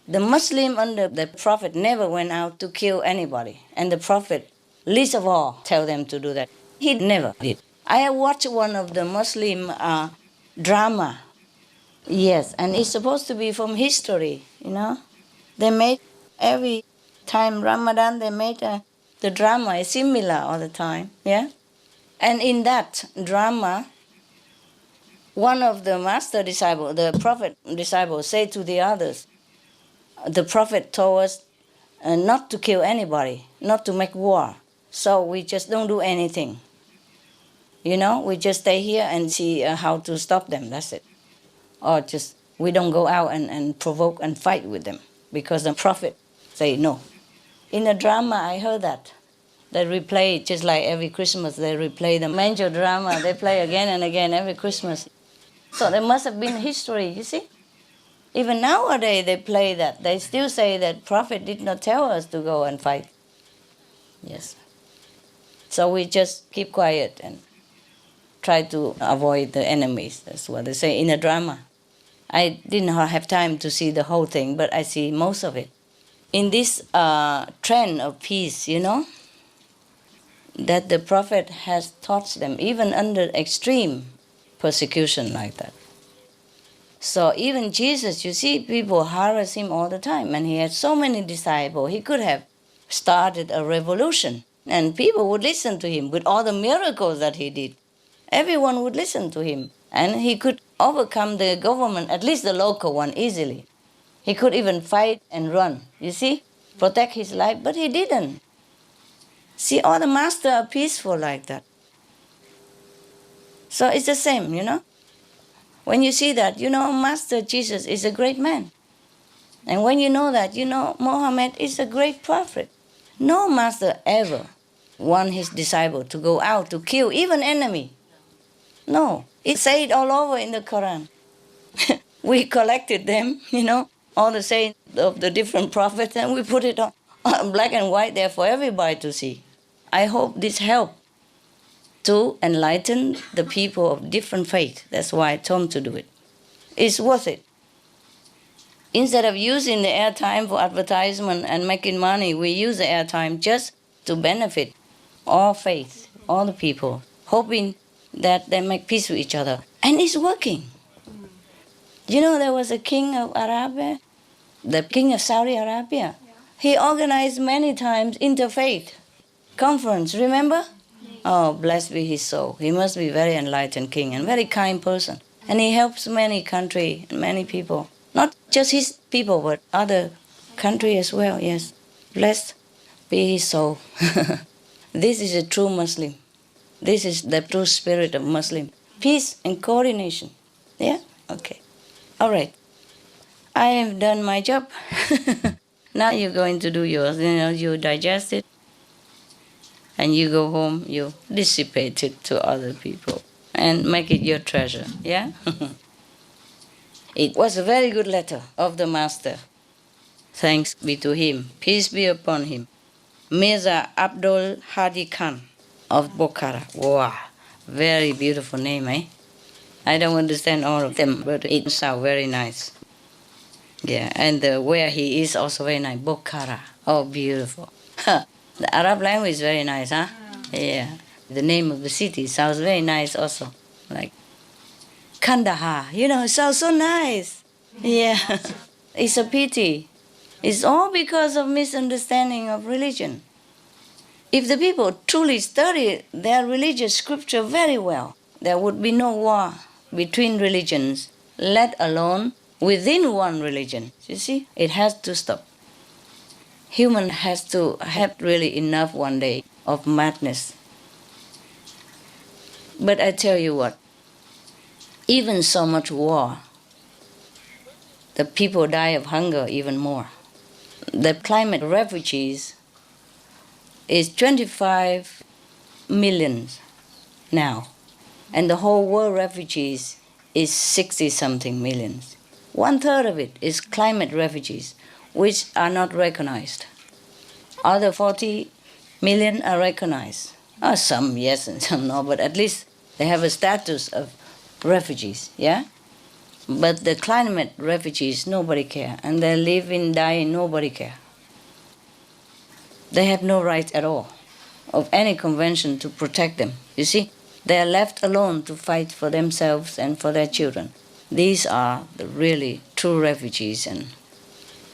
The Muslim under the Prophet never went out to kill anybody. And the Prophet, least of all, tell them to do that. He never did. I have watched one of the Muslim drama. Yes, and it's supposed to be from history, They made every time Ramadan, they made the drama is similar all the time, yeah? And in that drama, one of the master disciples, the Prophet disciples, say to the others, the Prophet told us not to kill anybody, not to make war. So we just don't do anything. We just stay here and see how to stop them, that's it. Or just, we don't go out and provoke and fight with them. Because the Prophet say no. In the drama, I heard that. They replay it just like every Christmas. They replay the manger drama. They play again and again every Christmas. So there must have been history, you see. Even nowadays they play that. They still say that Prophet did not tell us to go and fight. Yes. So we just keep quiet and try to avoid the enemies. That's what they say in a drama. I didn't have time to see the whole thing, but I see most of it. In this trend of peace, that the Prophet has taught them, even under extreme persecution like that. So even Jesus, you see, people harass him all the time, and he had so many disciples. He could have started a revolution, and people would listen to him with all the miracles that he did. Everyone would listen to him, and he could overcome the government, at least the local one, easily. He could even fight and run, you see, protect his life, but he didn't. See, all the masters are peaceful like that. So it's the same, When you see that, Master Jesus is a great man. And when you know that, Muhammad is a great prophet. No master ever want his disciple to go out to kill even enemy. No, it's said all over in the Quran. We collected them, all the sayings of the different prophets, and we put it on black and white there for everybody to see. I hope this helps to enlighten the people of different faith. That's why I told them to do it. It's worth it. Instead of using the airtime for advertisement and making money, we use the airtime just to benefit all faith, all the people, hoping that they make peace with each other. And it's working. There was a king of Arabia, the king of Saudi Arabia. He organized many times interfaith conference, remember? Oh, blessed be his soul. He must be a very enlightened king and very kind person. And he helps many countries and many people. Not just his people, but other countries as well, yes. Blessed be his soul. This is a true Muslim. This is the true spirit of Muslim. Peace and coordination. Yeah? Okay. All right. I have done my job. Now you're going to do yours. You digest it. And you go home, you dissipate it to other people. And make it your treasure. Yeah? It was a very good letter of the Master. Thanks be to him. Peace be upon him. Mirza Abdul Hadi Khan of Bokhara. Wow, very beautiful name, eh? I don't understand all of them, but it sounds very nice. Yeah, and where he is also very nice. Bokhara. Oh, beautiful. The Arab language is very nice, huh? Yeah. The name of the city sounds very nice also. Like Kandahar, it sounds so nice. Yeah. It's a pity. It's all because of misunderstanding of religion. If the people truly study their religious scripture very well, there would be no war between religions, let alone within one religion. You see, it has to stop. Human has to have really enough one day of madness. But I tell you what, even so much war, the people die of hunger even more. The climate refugees is 25 million now, and the whole world refugees is 60-something millions. 1/3 of it is climate refugees, which are not recognized. Other 40 million are recognized. Some yes and some no, but at least they have a status of refugees, yeah? But the climate refugees, nobody care. And they live in dying, nobody care. They have no right at all of any convention to protect them. You see, they are left alone to fight for themselves and for their children. These are the really true refugees, and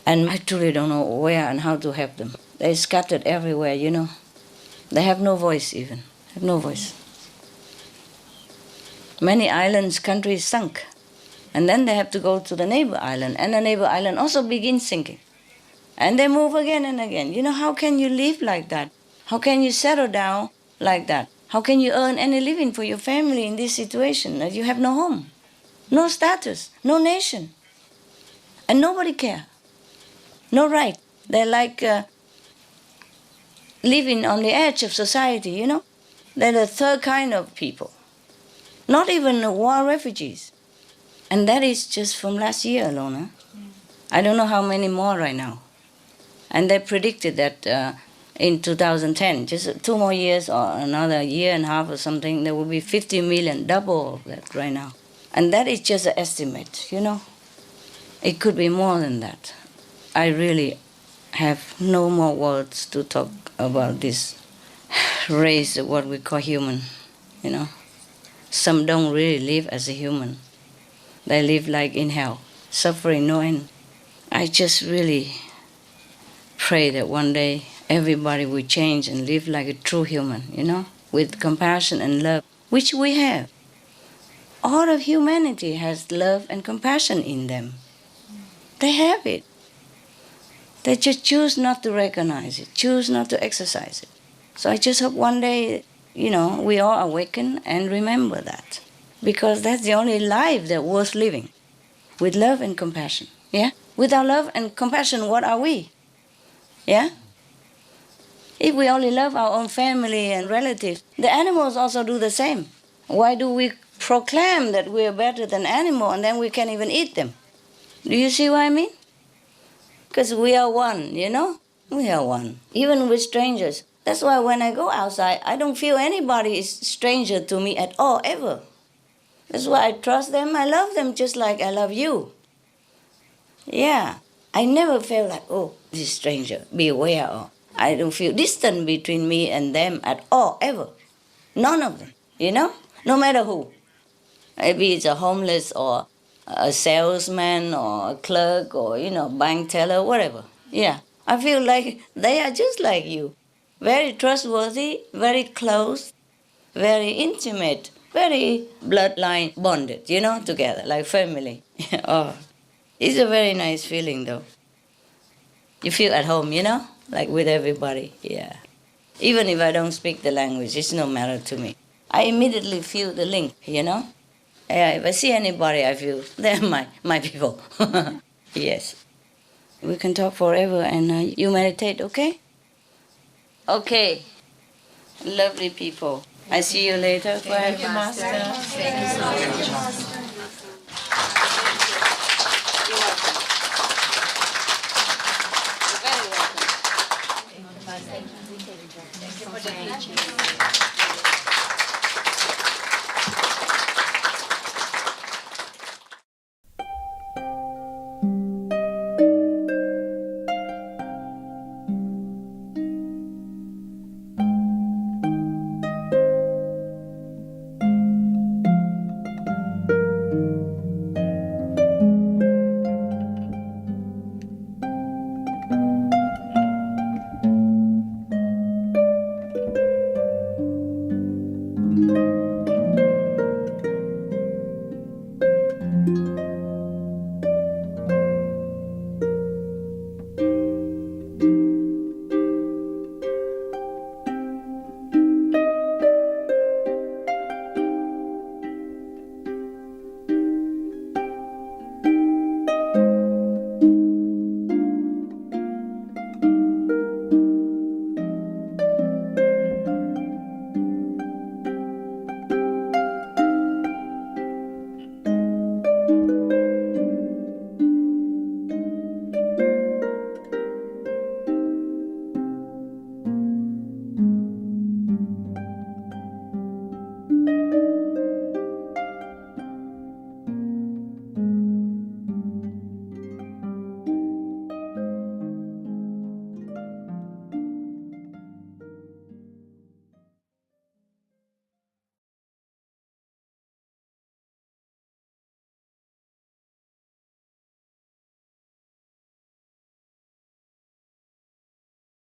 I truly don't know where and how to help them. They're scattered everywhere, They have no voice even, have no voice. Many islands, countries sunk. And then they have to go to the neighbor island, and the neighbor island also begins sinking. And they move again and again. How can you live like that? How can you settle down like that? How can you earn any living for your family in this situation that you have no home, no status, no nation, and nobody care, no right? They're like living on the edge of society, They're the third kind of people, not even war refugees. And that is just from last year alone. Huh? I don't know how many more right now. And they predicted that in 2010, just 2 more years or another year and a half or something, there will be 50 million, double of that right now. And that is just an estimate, you know. It could be more than that. I really have no more words to talk about this race, what we call human, you know. Some don't really live as a human. They live like in hell, suffering no end. I just really pray that one day everybody will change and live like a true human, you know, with compassion and love, which we have. All of humanity has love and compassion in them. They have it. They just choose not to recognize it, choose not to exercise it. So I just hope one day, you know, we all awaken and remember that. Because that's the only life that's worth living, with love and compassion. Yeah? Without love and compassion, what are we? Yeah? If we only love our own family and relatives, the animals also do the same. Why do we proclaim that we are better than animals and then we can't even eat them? Do you see what I mean? Because we are one, you know? We are one. Even with strangers. That's why when I go outside, I don't feel anybody is stranger to me at all, ever. That's why I trust them. I love them just like I love you. Yeah. I never feel like, oh, this stranger, be aware of. I don't feel distance between me and them at all, ever. None of them, you know? No matter who. Maybe it's a homeless or a salesman or a clerk or, you know, bank teller, whatever. Yeah. I feel like they are just like you. Very trustworthy, very close, very intimate, very bloodline bonded, you know, together, like family. Oh, it's a very nice feeling, though. You feel at home, you know, like with everybody, yeah. Even if I don't speak the language, it's no matter to me. I immediately feel the link, you know. Yeah, if I see anybody, I feel they're my people. Yes. We can talk forever and you meditate, okay? Okay. Lovely people. I see you later. Thank you, Master. Thank you so much. You're welcome. You're very welcome. Thank you for the teaching.